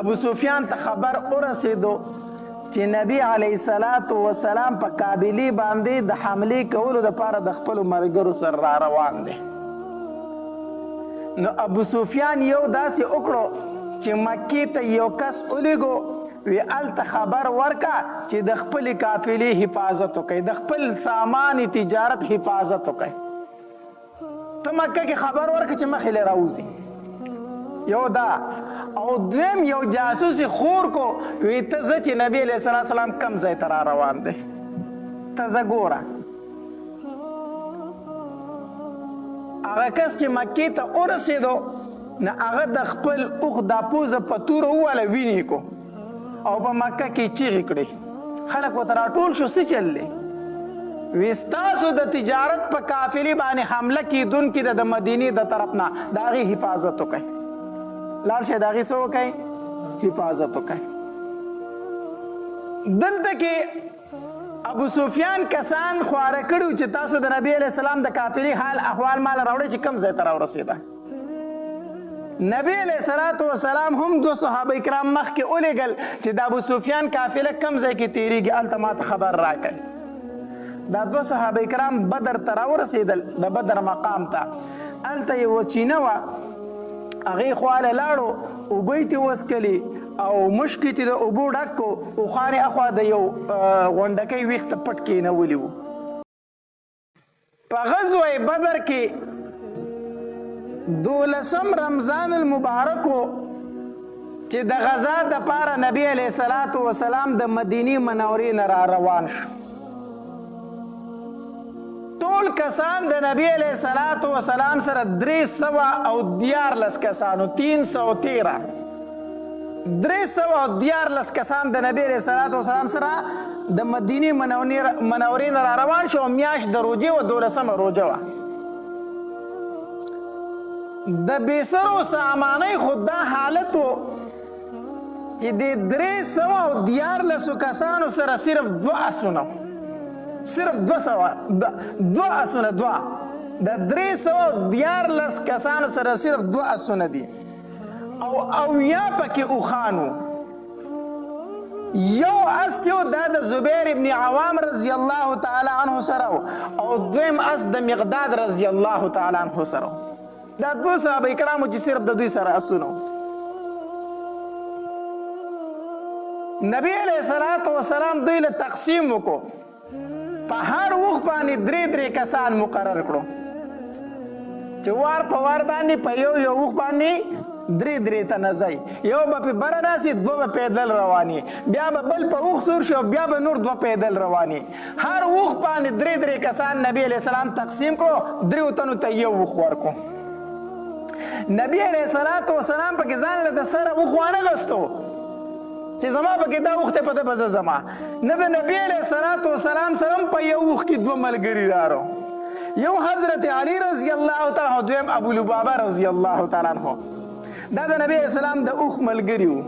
ابو سفیان ته خبر ورسېدو چې نبی علیه الصلاة والسلام په قابلي باندې د حملې کولو دپاره د خپلو ملګرو سره را روان دی. نو ابو سفیان یو داسې وکړو چې مکې ته یو کس ولیږو، وی هلته خبر ورکه چې د خپلې قافلې حفاظت وکړي، د خپل سامان تجارت حفاظت وکړي. ته مکه کې خبر ورکه چې مخې له راوځي. یو دا او دویم یو جاسوس خور کو وی ته زه چې نبی علیه السلام کم ځای ته را روان دی ته زه ګوره. هغه کس چې مکې ته ورسېدو نه هغه د خپل اوښ دا پوزه په توره وواله وینې کو او په مکه کې چیغې کړې. خلک ورته راټول شو څه چل دی؟ وی ستاسو د تجارت په قافلې باندې حمله کېدونکي د مدینې د طرف نه د هغې حفاظت وکړئ. لاړ شئ د هغې څه وکئ؟ حفاظت وکئ. دلته کې ابو سفیان کسان خواره کړي چې تاسو د نبی علیه السلام د قافلې حال احوال ماله راوړئ چې کوم ځای ته راورسېده. نبی علیه السلام هم دو صحابه کرام مخکې ولیږل چې د ابو سفیان قافله کوم ځای کې تېرېږي هلته ماته خبر راکړئ. دا دو صحابه کرام بدر ته راورسېدل، د بدر مقام ته. هلته یوه چینه وه، هغې خواله لاړو، اوبه یې ترې وڅکلې او مشکې ترې د اوبو ډک کړو، اوښانې اخوا د یو غونډکۍ ویښته پټ کېنولي وو. په غزوه بدر کې 12 رمضان المبارک و چې د غزا دپاره نبی علیه السلام د مدینې منورې نه را روان شو. ټول کسان د نبی علیه السلام سره 314 کسانو 313 کسان د نبی علیه السلام سره د مدینې منورې نه را روان شو. میاشت د روژې وه، 12مه روژه وه. د بېسرو سامانۍ خو دا حالت و چې د 314 کسانو سره صرف 2 اسونه، صرف 2 اسونه، د 314 کسانو سره صرف 2 اسونه دي او اویا پکې اوښانو. یو اس چې دا د زبیر ابن عوام رضی الله تعالی عنه سره او دویم اس د مقداد رضی الله تعالی عنه سره. دا 2 صحابه کرامو چې صرف د دوی سره اسونه. نبی علیه السلام دوی له تقسیم وکړو، په هر اوښ باندې 3 کسان مقرر کړو چې وار په وار باندې په یو اوښ باندې 3 تنه ځئ. یو به پې بره راسي، 2 به پیدل رواني، بیا به بل په اوښ سور شي او بیا به نور 2 پیدل رواني. هر اوښ باندې 3 کسان نبی علیه السلام تقسیم کړو، 3 تنو ته یو اوښ ورکړو. نبی علیه السلام پکې ځان له د سره اوښ وانغستو چې زما پکې دا اوښ دی په ده به زه زما نه. د نبی علیه السلام سره هم په یو اوښ کې 2 ملګري رارو، یو حضرت علی رضی الله تعالی عنه، دویم ابو لبابه رضی الله تعالی عنه. دا د نبی علیه السلام د اوښ ملګري وو.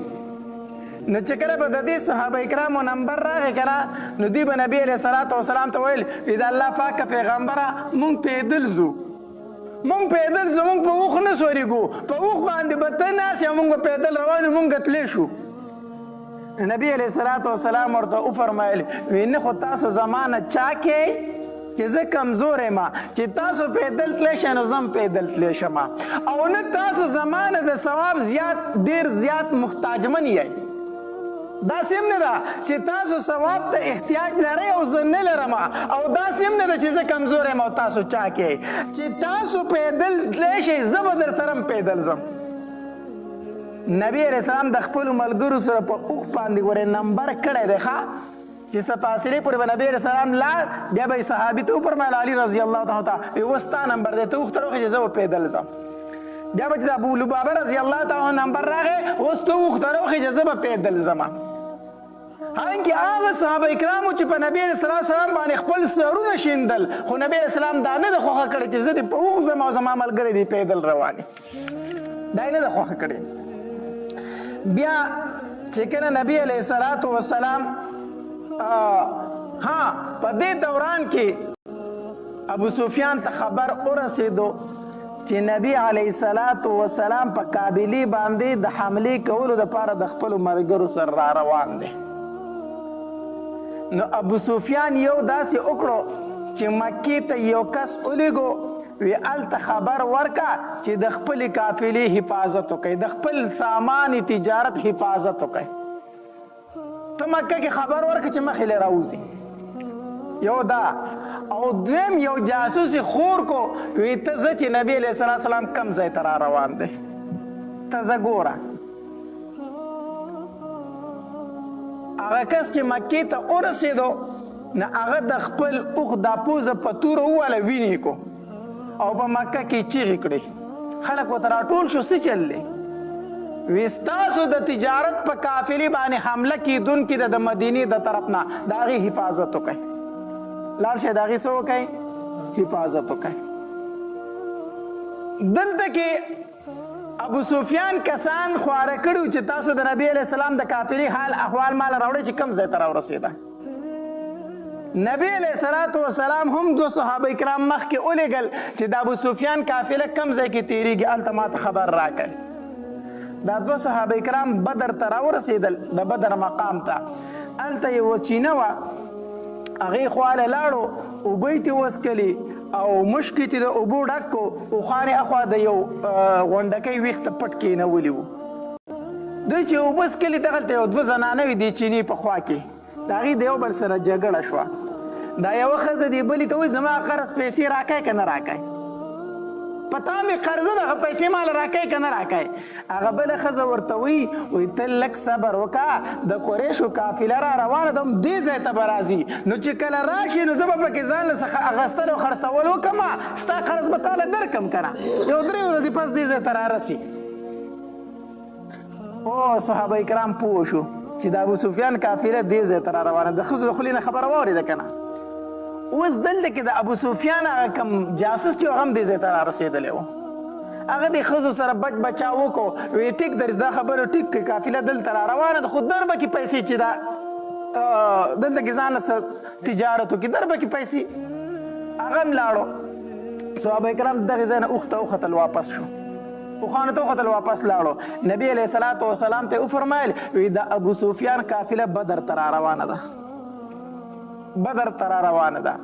نو چې کله به د دې صحابه کرامو نمبر راغی که نه، نو دوی به نبی علیه السلام ته ویل چې د الله پاکه پیغمبره مونږ پیدل ځو، مونږ پیدل ځو، مونږ په اوښ نه سورېږو، په اوښ باندې به ته ناست یې، مونږ به پیدل روان یو، مونږ تللی شو. نبی علیه السلام ورته وفرمایل وی نه خو تاسو زما نه چا کې چې زه کمزور یم چې تاسو پیدل تلی شئ نو زه هم پیدل تلی شم، او نه تاسو زما نه د ثواب ډېر زیات محتاجمن یئ. داسې هم نه ده چې تاسو ثواب ته احتیاج لرئ او زه نه لرم، او داسې هم نه ده چې زه کمزور یم او تاسو چا کې چې تاسو پیدل تلی شئ زه به در سره هم پیدل ځم. نبی علیہ السلام د خپلو ملګرو سره په اوښ باندې ګورې نمبر کړی دی ښه چې څه فاصلې پورې به نبی علیہ السلام لاړ، بیا به یې صحابي ته وفرمایل علي رضی الله تعالی عنه اوس ستا نمبر دی، ته اوښ ته راوخې چې زه به پیدل ځم. بیا به چې د ابو لبابه رضی الله تعالی عنه نمبر راغی، اوس ته اوښ ته راوخې چې زه به پیدل ځم. حالانکې هغه صحابه کرامو چې په نبی علیه السلام باندې خپل سرونه شیندل، خو نبی علیه السلام دا نه ده خوښه کړې چې زه دې په اوښ ځم او زما ملګري دې پیدل روانې، دا یې نه ده خوښه کړې. بیا چې کله نبی علیه السلام په دې دوران کې ابو سفیان ته خبر ورسېدو چې نبی علیه الصلاة والسلام په قابلي باندې د حملې کولو دپاره د خپلو ملګرو سره را روان دی. نو ابو سفیان یو داسې وکړو چې مکې ته یو کس ولیږو، وی هلته خبر ورکه چې د خپلې قافلې حفاظت وکړي، د خپل سامان تجارت حفاظت وکړي. ته مکه کې خبر ورکه چې مخې له راوځي. یو دا او دویم یو جاسوس خور کو وی ته زه چې نبی علیه السلام کم ځای ته را روان دی ته زه ګوره. هغه کس چې مکې ته ورسېدو نه هغه د خپل اوښ دا پوزه په توره وواله وینې کو او په مکه کې چیغې کړې. خلک ورته راټول شو څه چل دی؟ وی ستاسو د تجارت په قافلې باندې حمله کیدونکي د مدینې د طرف نه د هغې حفاظت وکړئ. لاړ شئ د هغې څه وکړئ؟ حفاظت وکړئ. دلته کې ابو سفیان کسان خواره کړي چې تاسو د نبی علیه السلام د قافلې حال احوال مال راوړئ چې کوم ځای ته راورسېده. نبی علیه السلام هم دو صحابه کرام مخکې ولیږل چې د ابو سفیان قافله کوم ځای کې تېرېږي هلته ماته خبر راکړئ. دا دو صحابه کرام بدر ته راورسېدل، د بدر مقام ته. هلته یوه چینه وه، هغې خواله لاړو، اوبه یې ترې وڅکلې او مشکې چې د اوبو ډک کو وخانې اخوا د یو غونډکۍ ویښته پټ کېنولي وو. دوی چې اوبه څکلې دغلته یو دوه زنانه وې دې چینې په خوا کې، د هغې د یو بل سره جګړه شوه. دا یوه ښځه دې بلې ته وایي زما قرض پیسې راکئ که نه راکئ؟ په تا مې قرضه دغه پیسې مال راکئ که نه راکئ؟ هغه بله ښځه ورته وایي ته لږ صبر وکړه، د قریشو قافله را روانه ده، هم دې ځای ته به راځي، نو چې کله راشي نو زه به پکې ځان له څخه اخیستل او خرڅول وکړم، ستا قرض به تاله درکړم که نه، یو 3 ورځې پس دې ځای ته رارسي. او صحابه کرام پوه شو چې د ابو سفیان قافله دې ځای ته را روانه ده. د ښځو د خولې نه خبره واورېده که نه. اوس دلته کې د ابو سفیان هغه کوم جاسوس چې هغه هم دې ځای ته رارسېدلی و، هغه د ښځو سره بچ بچاو وکړو. وی ټیک درځ دا خبره ټیک کړئ، قافله دلته را روانه ده، خو در به کې پیسې چې دا دلته کې ځان له تجارت وکړي، در به کې پیسې. هغه هم لاړو. صحابه کرام دغې ځای نه اوښ ته وختل، واپس شو، اوښانو ته وختل، واپس لاړو. نبی علیه السلام ته وفرمایل وی د ابو سفیان قافله بدر ته را روانه ده، بدر ته را روانه ده.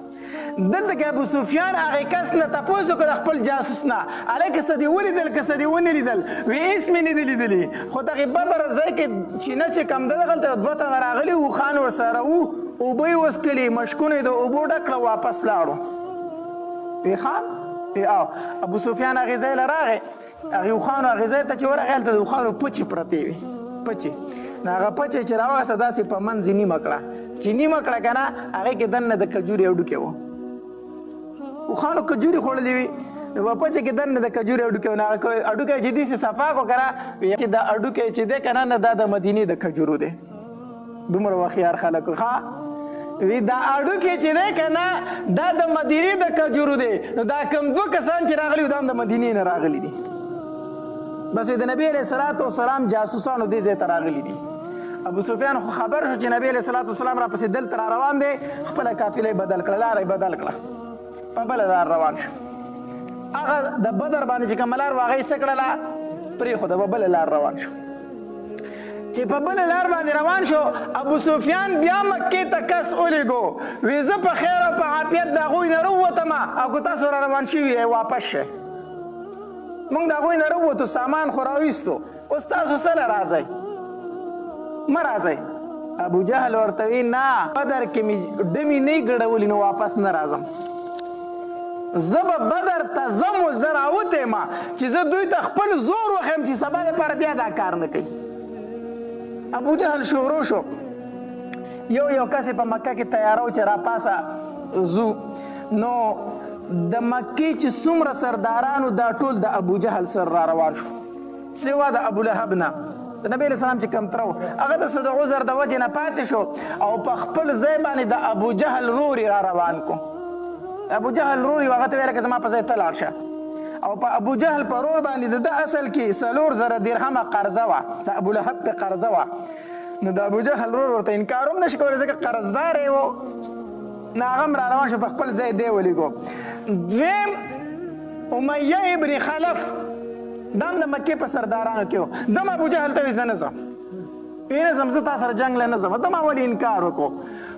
دلته کې ابو سفیان هغې کس نه تپوس وکړه د خپل جاسوس نه، هلکه څه دې ولیدل که څه دې ونه لیدل؟ وی هېڅ مې نه دي لیدلي، خو دغې بدر ځای کې چینه چې کوم ده دغلته 2 تنه راغلي وو، خان ورسره وو، اوبه یې وڅکلې، مشکونه یې د اوبو ډک کړه، واپس لاړو. وی ښه او ابو سفیان هغې ځای له راغی، هغې اوښانو هغې ځای ته چې ورغی هلته د اوښانو پچې پرتې وې، پچې. نو هغه پچې چې راوغسته داسې په منځ یې نیمه کړه، چې نیمه کړه که نه هغې کې دننه د کجورې هډوکې وو. اوښانو کجورې خوړلې وي، نو په پچې کې دننه د کجورې هډوکې وو. نو هغه هډوکی چې داسې صفا کړو که نه، چې دا هډوکی چې دی که نه دا د مدینې د کجورو دی. دومره هوښیار خلک ښه وی دا هډوکی چې دی که نه دا د مدینې د کجورو دی. نو دا کوم 2 کسان چې راغلي وو دا هم د مدینې نه راغلي دي. بس د نبی علیه السلام جاسوسانو دې ځای ته راغلي دي. ابو سفیان خو خبر شو چې نبی علیه السلام را پسې دلته را روان دی، خپله قافله یې بدل کړه، لاره یې بدل کړه، په بله لار روان شو. هغه د بدر باندې چې کومه لار وه هغه یې څه کړله؟ پرېښوده، په بله لار روان شو. چې په بله لار باندې روان شو، ابو سفیان بیا مکې ته کس ولیږو، وی زه په خیر او په عافیت د هغوی نه راووتم او که تاسو را روان شوي یې واپس شئ. موږ د هغوی نه راووتو، سامان خو راویستو، اوس تاسو څه له راځئ؟ مه راځئ. ابو جهل ورته وی نه، بدر کې مې ډمې نه ګډولي نو واپس نه راځم، زه به بدر ته ځم، اوس زه راوتی یم چې زه دوی ته خپل زور وښیم چې سبا دپاره بیا دا کار نه کوي. ابو جهل شروع شو، یو کس په مکه کې تیاره و چې راپاسه ځو. نو د مکې چې څومره سردارانو دا ټول د ابو جهل سره را روان شو، سوا د ابو لهب نه. د نبی علیه السلام چې کوم تره و هغه د څه د عذر د وجې نه پاتې شو او په خپل ځای باندې د ابو جهل روري را روان کو. ابو جهل روري هغه ته ویل که زما په ځای ته لاړ شه، او په ابو جهل په رور باندې د اصل کې 4,000 درهمه قرضه وه، د ابو لهب پې قرضه وه. نو د ابو جهل رور ورته انکار هم نشي کولی ځکه قرضدار یې و. نو هغه هم را روان شو، په خپل ځای دی ولیږو. دویم امیه ابن خلف دام د مکې په سردارانو کې و. دم ابو جهل ته وایي زه نه ځم، نه ځم، زه تا سره جنګ له نه ځم. دم اول انکار وکړو،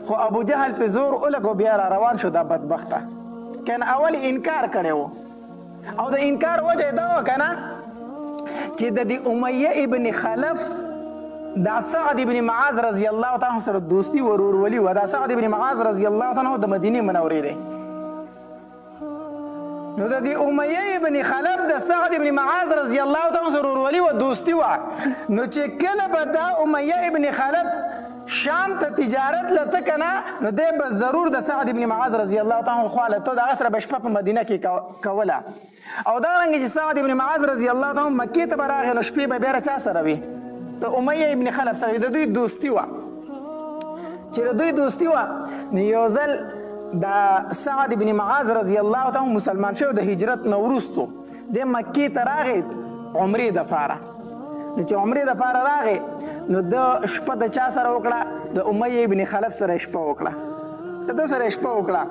خو ابو جهل پې زور ولګو، بیا را روان شو دا بدبخته. که نه اول انکار کړی و، او د انکار وجه یې دا وه که نه چې د دې امیه ابن خلف دا سعد ابن معاذ رضی الله تعالی عنه سره دوستی ورورولي وه. دا سعد ابن معاذ رضی الله تعالی عنه د مدینې منورې دی. نو د دې امیه ابن خلف د سعد ابن معاذ رضی الله تعالی عنه سره ورورولي وه، دوستي وه. نو چې کله به دا امیه ابن خلف شام ته تجارت لته که نه، نو دی به ضرور د سعد ابن معاذ رضی الله تعالی عنه خوا لته، د هغه سره به شپه په مدینه کې کوله. او دارنګې چې سعد ابن معاذ رضی الله تعالی عنه مکې ته به راغی، نو شپې به بیا چا سره وي؟ د امیه ابن خلف سره. د دوی دوستي وه. چې د دوی دوستي وه، نو یو ځل دا سعد ابن معاذ رضی الله تعالی عنه مسلمان شو د هجرت نه وروستو، دی مکې ته راغی عمرې دپاره. نو چې عمرې دپاره راغی، نو د شپه د چا سره وکړه؟ د امیه ابن خلف سره شپه وکړه، د ده سره شپه وکړه.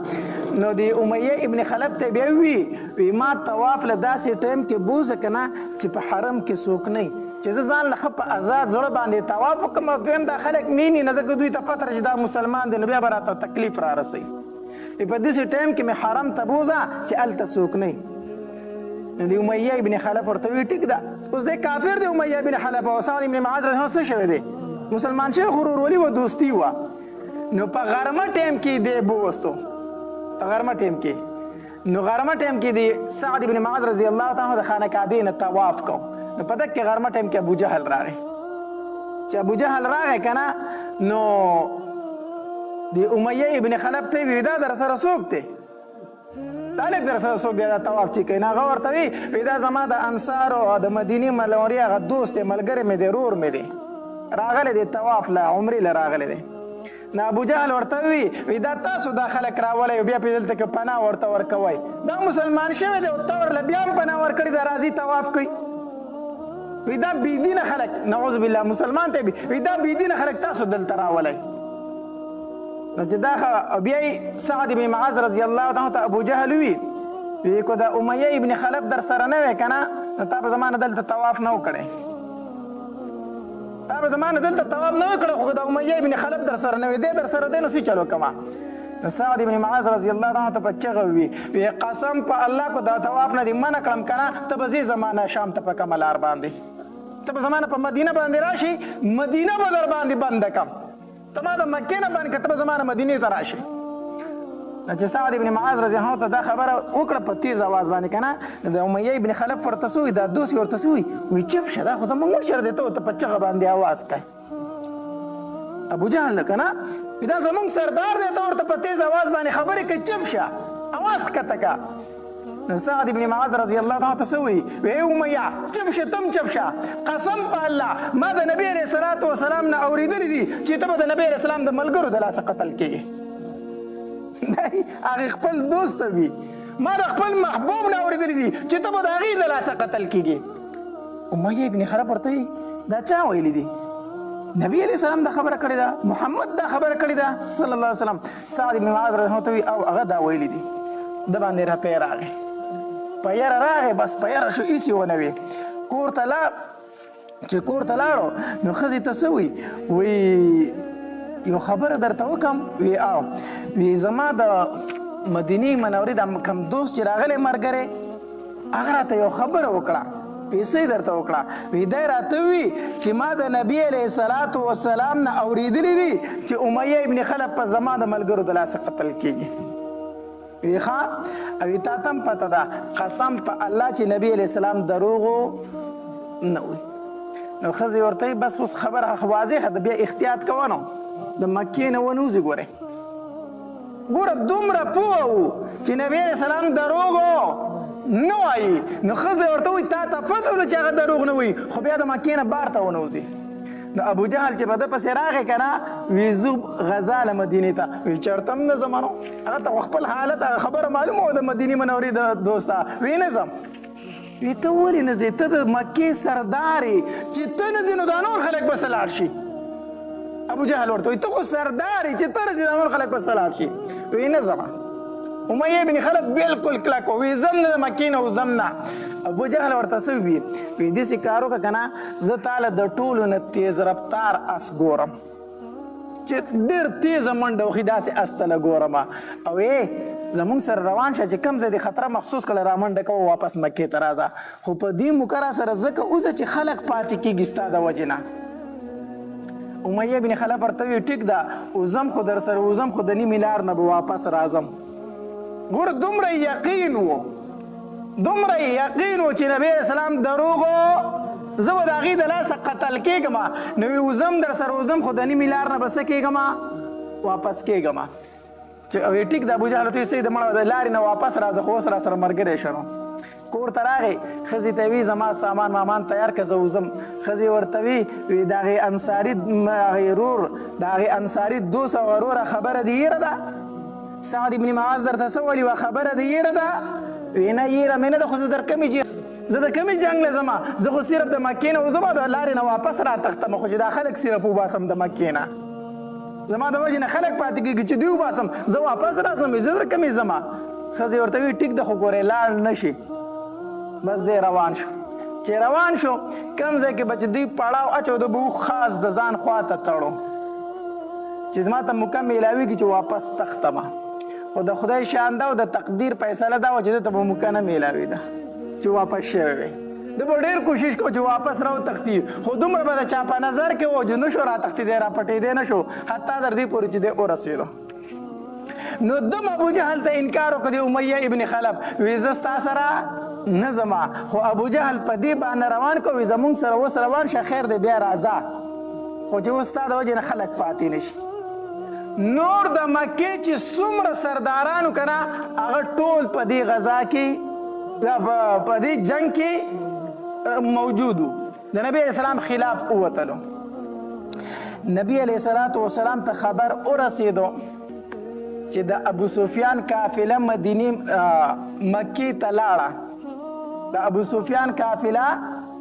نو د امیه ابن خلف ته بیا وی ما طواف له داسې ټایم کې بوزه که نه چې په حرم کې څوک نه وي، چې زه ځان له ښه په آزاد زړه باندې طواف وکړم. او دویم دا خلک مینې نه، ځکه دوی ته پته چې دا مسلمان دی، نو بیا به راته تکلیف را رسوي. په داسې ټایم کې مې حرم ته بوزه چې هلته څوک نه وي. نو د امیه ابن خلف ورته وی ټیک ده. اوس دی کافر دی امیه ابن خلف، او سعد ابن معاذ رضی الله څه شوی دی؟ مسلمان شوی، خو ورورولي و، دوستي وه. نو په غرمه ټایم کې دی بوستو، په غرمه ټایم کې. نو غرمه ټایم کې دی سعد ابن معاذ رضی الله تعالی د خانه کعبې نه طواف کو. نو په دغه غرمه ټایم کې ابو جهل راغی. چې ابو جهل راغی که نه، نو د امیه ابن خلف ته وی دا در سره څوک دی؟ طالب در سره څوک دی دا طواف چې کوي؟ نو هغه ورته وی دا زما د انصارو او د مدینې منورې هغه دوست دی، ملګری مې دی، رور مې دی، راغلی دی طواف له عمرې له راغلی دی. نو ابو جهل ورته وی دا تاسو دا خلک راولی او بیا پې دلته کې پناه ورته ورکوئ؟ دا مسلمان شوی دی او ته ورله بیا هم پناه ورکړې ده، راځي طواف کوي. وی دا بېدینه خلک، نعوذ بالله، مسلمان ته وی دا بېدینه خلک تاسو دلته راولی. نو چې دا بیا سعد ابن معاذ رضی الله تعالی ته ابو جهل وی کو دا امیه ابن خلف در سره نه وی که نه، نو تا به زما نه دلته طواف نه و کړی، تا به زما نه دلته طواف نه و کړی، خو دا امیه ابن خلف در سره نه وی، دی در سره دی، نو څه چل وکړمه؟ نو سعد ابن معاذ رضی الله تعالی ته په چغه وی قسم په الله کو دا طواف نه دې منع کړم که نه، ته به ځې زما نه شام ته په کومه لار باندې، ته به زما نه په مدینه باندې راشي، مدینه به در باندې بنده کړم، ته ما د مکې نه بند کړه، ته به زما نه مدینې ته راشي. نو چې سعد ابن معاذ رضی الله عنه ته دا خبره وکړه په تیز اواز باندې که نه، نو د امیه ابن خلف ورته څه وایي، دا دوست یې ورته څه وایي چپ شه، دا خو زموږ مشر دی، ته ورته په چغه باندې اواز کوي. ابو جهل که نه دا زموږ سردار دی، ته ورته په تیز اواز باندې خبرې کوي، چپ شه، اواز ښکته که. نو سعد ابن معاذ رضی الله تعالی ته څه وایي، ای امیه چپ شه، تم چپ شه، قسم په الله ما د نبي علیه الصلاة وسلام نه اورېدلي دي چې ته به د نبي علیه السلام د ملګرو د لاسه قتل کېږي. هغې خپل دوست ته وي، ما د خپل محبوب نه اورېدلي دي چې ته به د هغې د لاسه قتل کېږي. امیه ابن خلف ورته وایي دا چا ویلي دي؟ نبی علیه السلام دا خبره کړې ده، محمد دا خبره کړې ده صلی الله علیه وسلم. سعد ابن معاذ رضی الله عنه وایي او هغه دا ویلي دي. د باندې رپی راغی، په یره راغی، بس په یره شو، هېڅ یې ونه وی. کور ته لاړ، چې کور ته لاړو نو ښځې ته څه وایي، وایي یو خبره درته وکړم، وی او وی زما د مدینې منورې د کم دوست چې راغلی ملګری، هغه راته یو خبره وکړه، پیسې درته وکړه، وی دی راته وي چې ما د نبي علیه الصلاة وسلام نه اورېدلي دي چې امیه ابن خلف په زما د ملګرو د لاسه قتل کېږي. وی ښه، او تا ته هم پته ده قسم په الله چې نبي علیه السلام دروغو نه وي. نو ښځې ورته وایي بس اوس خبره واضحه ده، بیا احتیاط کوه نو د مکې نه ونوځي. ګوره دومره پوه و چې نبي علیه السلام دروغو نه وایي. نو ښځې ورته وایي تا ته پته ده چې هغه دروغ نه وایي، خو بیا د مکې نه بار ته ونوځي. نو ابو جهل چې په ده پسې راغی که نه، وی زه غزا له مدینې ته، وی چېرته هم نه ځم نو، هغه ته خو خپل حالت هغه خبره معلومه وه د مدینې منورې د دوسته، وی نه ځم. وی ته ولې نه ځې؟ ته د مکې سردار یې، چې ته نه ځې نو دا نور خلک به څه لاړ شي؟ ابو جهل ورته وایي ته خو سردار یې، چې ته نه ځې دا نور خلک به څه لاړ شي؟ وی نه ځمه. امیه بن خلف بالکل کلک وی زم نه د مکې نه وزم نه. ابو جهل ورته څه وي داسې کار وکړه که نه زه تاله د ټولو نه تیز رفتار اس ګورم چې ډېر تیزه منډه وخي داسې اس ته له ګورمه او زمونږ سره روان شه چې کوم ځای د خطره محسوس کړه را منډه کوه واپس مکې ته راځه. خو په دې موکره سره ځکه اوځه چې خلک پاتې کېږي ستا د وجې نه. امیه بن خلف ورته وی ټیک ده وزم خو در سره وزم خو د نیمې لار نه به واپس راځم. ګوره دومره یقین و چې نبی علیه السلام دروغ و زه به د هغې د لاسه قتل کېږم نو وی وزم در سره وزم خو د نیمې لار نه به څه کېږم واپس کېږم. چې ټیک ده ابوجهل ورته ویل د مړه د لارې نه واپس راځه خو اوس را سره ملګری شه نو. کور ته راغی ښځې ته وی زما سامان مامان تیار که زه وځم. ښځې ورته وی د هغې انصاري رور د هغې انصاري دوست او وروره خبره دې یېره ده سعد ابن معاذ درته څه ویلي وه خبره دې یېره ده وی نه یېره مې نه ده خو زه در کمې زه د کمې جنګ نه ځم زه خو صرف د مکې نه وځم او د لارې نه واپس را تښتم خو چې دا خلک صرف وباسم د مکې نه زما د وجې نه خلک پاتې کېږي چې دوی وباسم زه واپس راځم زه در کمې ځم. ښځې ورته وی ټیک ده خو ګورې لاړ نه شي. بس دی روان شو. چې روان شو کوم ځای کې به چې دوی پړاو اچو د به خاص د ځان خوا ته تړو چې زما ته موقع میلاویږي چې واپس تښتمه. خو د خدای شانده او د تقدیر فیصله دا وه چې ده ته به موقع نه میلاوېده چې واپس شوی وی. ده به ډېر کوشش کو چې واپس راوتښتي خو دومره به د چا په نظر کې و چې نه شو راتښتېدی راپټېدی نه شو حتی تر دې پورې چې دی ورسېدو. نو دم ابوجهل ته انکار وکړ د امیه ابن خلف وی زه ستا سره نه ځمه خو ابوجهل په دې باندې روان کو وی زمونږ سره اوس روان شه خیر دی بیا راځه خو چې اوس ستا د وجې نه خلک پاتې نه شي. نور د مکې چې څومره سردارانو که نه هغه ټول په دې غذا کې په دې جنګ کې موجود و د نبی علیه السلام خلاف ووتلو. نبی علیه السلام ته خبر ورسېدو چې د ابو سفیان قافله مکې ته لاړه. د ابو سفیان قافله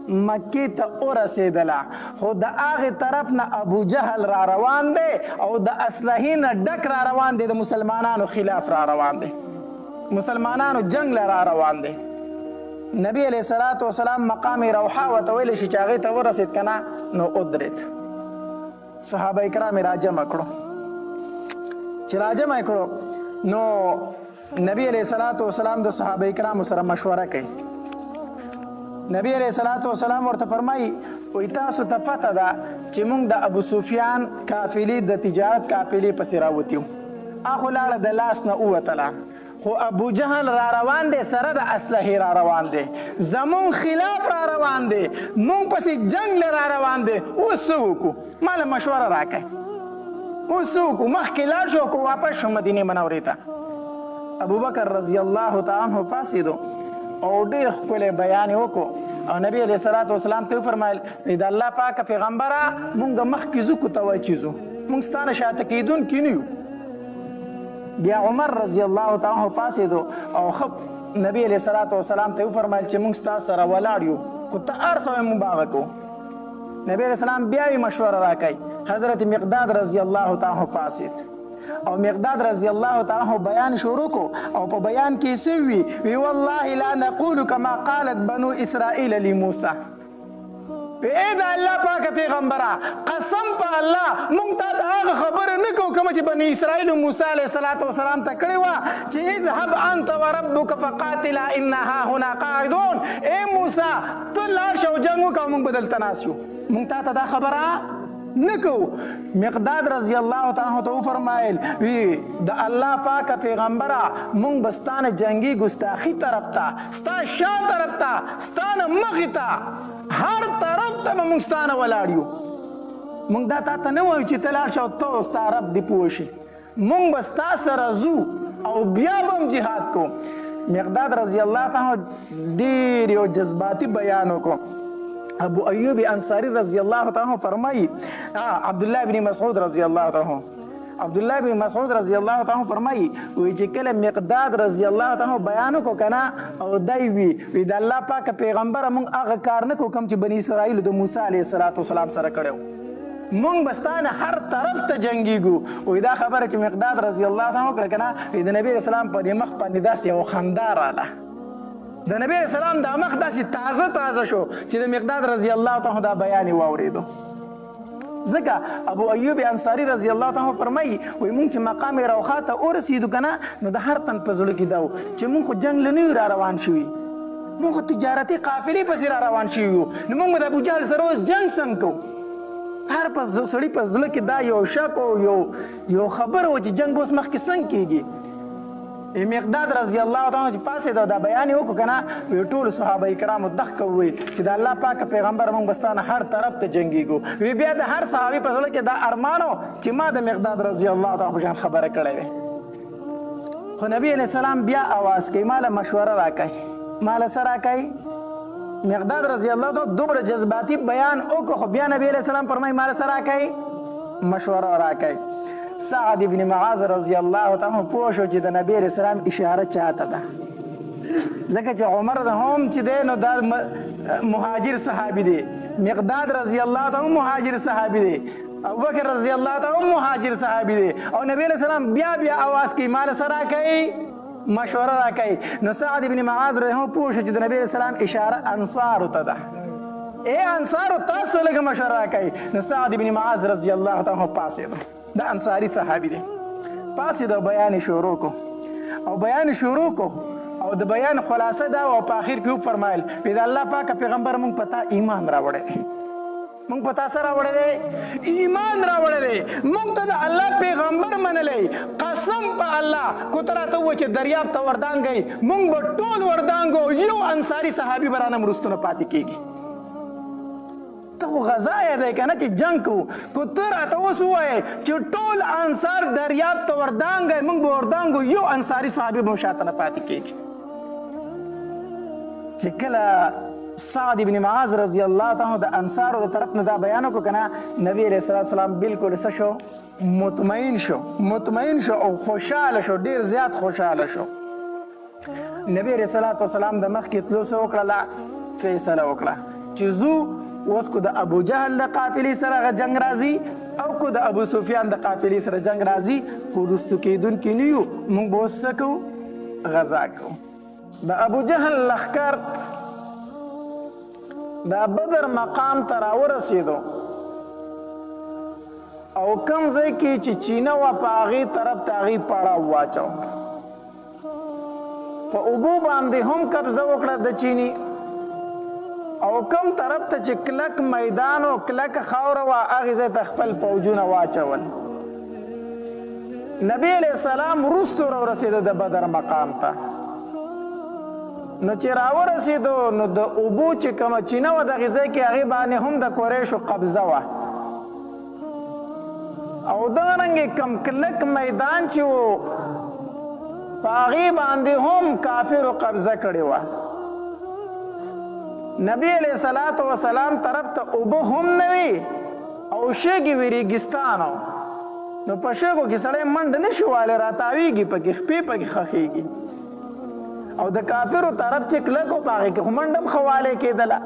مکې ته ورسېدله خو د هغې طرف نه ابو جهل را روان دی او د اسلحې نه ډک را روان دی د مسلمانانو خلاف را روان دی مسلمانانو جنگ له را روان دی. نبی علیه السلام مقام روحا ورته ویلی شي چې هغې ته ورسېد که نه نو ودرېد. صحابه کرام یې راجمع کړو چې راجمع کړو نو نبی علیه السلام د صحابه کرامو سره مشوره کوي. نبی علیه السلام ورته فرمایي وایي تاسو ته پته ده چې موږ د ابو سفیان قافلې د تجارت قافلې پسې راوتي وو اخو لاړه د لاس نه ووتله خو ابو جهل را روان دی سره د اسلحې را روان دی زمون خلاف را روان دی مونږ پسې جنگ له را روان دی اوس څه وکړو ماله مشوره راکړئ اوس څه وکړو مخکې لاړ شو که واپس شو مدینې منورې ته. ابوبکر رضی الله تعالی عنه پاڅېدو او ډېر ښکلی بیان یې وکړو او نبی علیه السلام ته وفرمایل د الله پاکه پیغمبره مونږ د مخکې ځو که ته وایي چې ځو مونږ ستا نه شاته کېدونکي نه یو. بیا عمر رضی الله تعالی عنه پاڅېدو او ښه نبی علیه السلام ته وفرمایل چې مونږ ستا سره ولاړ یو که ته هر څه وایې مونږ به هغه کوو. نبی علیه السلام بیا یې مشوره راکوي. حضرت مقداد رضی الله تعالی عنه پاڅېد او مقداد رضی الله تعالی عنه بیان شروع کو او په بیان کې څه وی والله لا نقول كما قالت بنو اسرائیل لموسی اے د الله پاک پیغمبره قسم په الله مونږ ته هغه خبره نه کوو کومه چې بني اسرائیل موسی علیه السلام ته کړې وه چې اذهب انت وربک فقاتلا انا هاهنا قاعدون. اے موسی ته لاړ شه او جنګ وکړه او مونږ به دلته ناست یو مونږ ته دا خبره نکو. مقداد رضی الله تعالی عنہ ته وفرمایل وی د الله پاک پیغمبره مونږ بستانه جنگي ګستاخی طرف ته ستا شا طرف ته ستانه مخې ته هر طرف ته به مونږ ستانه ولاړ یو. مونږ دا تا ته نه وایو چې ته لاړ شه او ته ستا رب دې پوه شي مونږ به ستا سره ځو او بیا به هم جهاد کو. مقداد رضی الله تعالی عنہ ډېر یو جذباتي بیان وکړو. ابو ایوب انصاری رضی الله تعالی عنہ فرمایي عبدالله بن مسعود رضی الله تعالی عنہ فرمایي وی چې کله مقداد رضی الله تعالی عنہ بیان وکړو کنه او دی وی د الله پاک پیغمبر مونږ هغه کار نه کوو کوم چې بني اسرائیل د موسی علیه السلام سره کړو مونږ به ستا نه هر طرف ته جنګېږو. وایي دا خبره چې مقداد رضی الله عنه وکړه که نه، د نبي اسلام په دې مخ باندې داسې یو خندا راغله. د نبی اسلام دا مخ داسې تازه تازه شو چې د مقداد رضی الله عنه دا بیان یې واورېدو. ځکه ابو ایوب انصاري رضی الله عنه فرمایي وایي مونږ چې مقام روخا ته ورسېدو که نه، نو د هر تن په زړه کې دا و چې مونږ خو جنګ له نه یو را روان شوي، مونږ خو تجارتي قافلې پسې را روان شوي یو، نو مونږ به د ابوجهل سره اوس جنګ څنګه کوو؟ هر سړي په زړه کې دا یو شک او یو خبر و چې جنګ اوس مخکې څنګه کېږي. مقداد رضی الله عنه چې پاسېده دا بیان یې وکړو که نه، وایي ټولو صحابه کرامو دغه وویل چې د الله پاک پیغمبر مونږ به ستا نه هر طرف ته جنګېږو. وی بیا د هر صحابي په زړه کې دا ارمان و چې ما د مقداد رضی الله عنه په شان خبره کړې وې. خو نبي علیه السلام بیا اواز کوي ماله مشوره راکوي. ماله څه راکوي؟ مقداد رضی الله عنه دومره جذباتي بیان وکړو، خو بیا نبي علیه السلام فرمایي ماله څه راکوي؟ مشوره راکوي. سعد ابن معاذ رضی الله عنه پوه شو چې د نبی علیه السلام اشاره چاته ده، ځکه چې عمر هم چې دی نو دا مهاجر صحابي دی، مقداد رضی الله عنه مهاجر صحابي دی، ابوبکر رضی الله عنه مهاجر صحابي دی، او نبی علیه السلام بیا اواز کوي ماله څه راکوي؟ مشوره راکوي. نو سعد ابن معاذ رحمه پوه شو چې د نبی علیه السلام اشاره انصارو ته ده. انصارو تاسو لږه مشوره راکوي. نو سعد ابن معاذ رضی الله عنه پاسېدو، دا انصاري صحابي دی، پاسېدو بیان شروع کو او بیان شروع کو او د بیان خلاصه دا او په آخر کې وفرمایل وی د الله پاک پیغمبر مونږ په تا ایمان راوړی دی، مونږ په تا څه راوړی دی؟ ایمان راوړی دی. مونږ ته د الله پیغمبر منلی، قسم په الله کو ته راته ووایې چې دریاب ته وردانګئ مونږ به ټول وردانګو، یو انصاري صحابي به رانه وروسته نه پاتې کېږي. ته خو غزا یې دی که نه چې جنګ کوو، کو ته راته اوس ووایې چې ټول انصار دریاب ته وردانګئ مونږ به وردانګو، یو انصاري صحابي به شاته نه پاتې کېږي. چې کله سعد ابن معاذ رضی الله عنه د انصارو د طرف نه دا بیان وکړو که نه، نبي علیه السلام بالکل څه شو؟ مطمئن شو او خوشحاله شو، ډېر زیات خوشحاله شو. نبي علیه السلام د مخکې تلو څه وکړله؟ فیصله وکړه چې ځو اوس کو د ابو جهل د قافلې سره جنګ راځي او کو د ابو سفیان د قافلې سره جنګ راځي، خو وروستو کېدونکي نه یو، موږ به اوس څه کوو؟ غزا کوو. د ابو جهل لښکر دا بدر مقام ته راورسېدو او کوم ځای کې چې چینه وه په هغې طرف ته هغې پړاو واچو، په اوبو باندې هم قبضه وکړه د چیني، او کوم طرف ته چې کلک میدان او کلک خاوره وه هغې ځای ته خپل پوجونه واچول. نبی علیه السلام وروستو راورسېدو د بدر مقام ته. نو چې راورسېدو نو د اوبو چې کومه چینه وه دغې ځای کې هغې باندې هم د قریشو قبضه وه، او دغرنګې کم کلک میدان چې و په هغې باندې هم کافرو قبضه کړې وه. نبی علیه السلام طرف ته اوبه هم نه وي او شګې وي ریګستان، نو په شګو کې سړی منډه نه شي والی، راتاویږي پکې، خپې پکې خښېږي، او د کافرو طرف چې کلک و په هغې کې خو منډه هم ښه والی کېدله.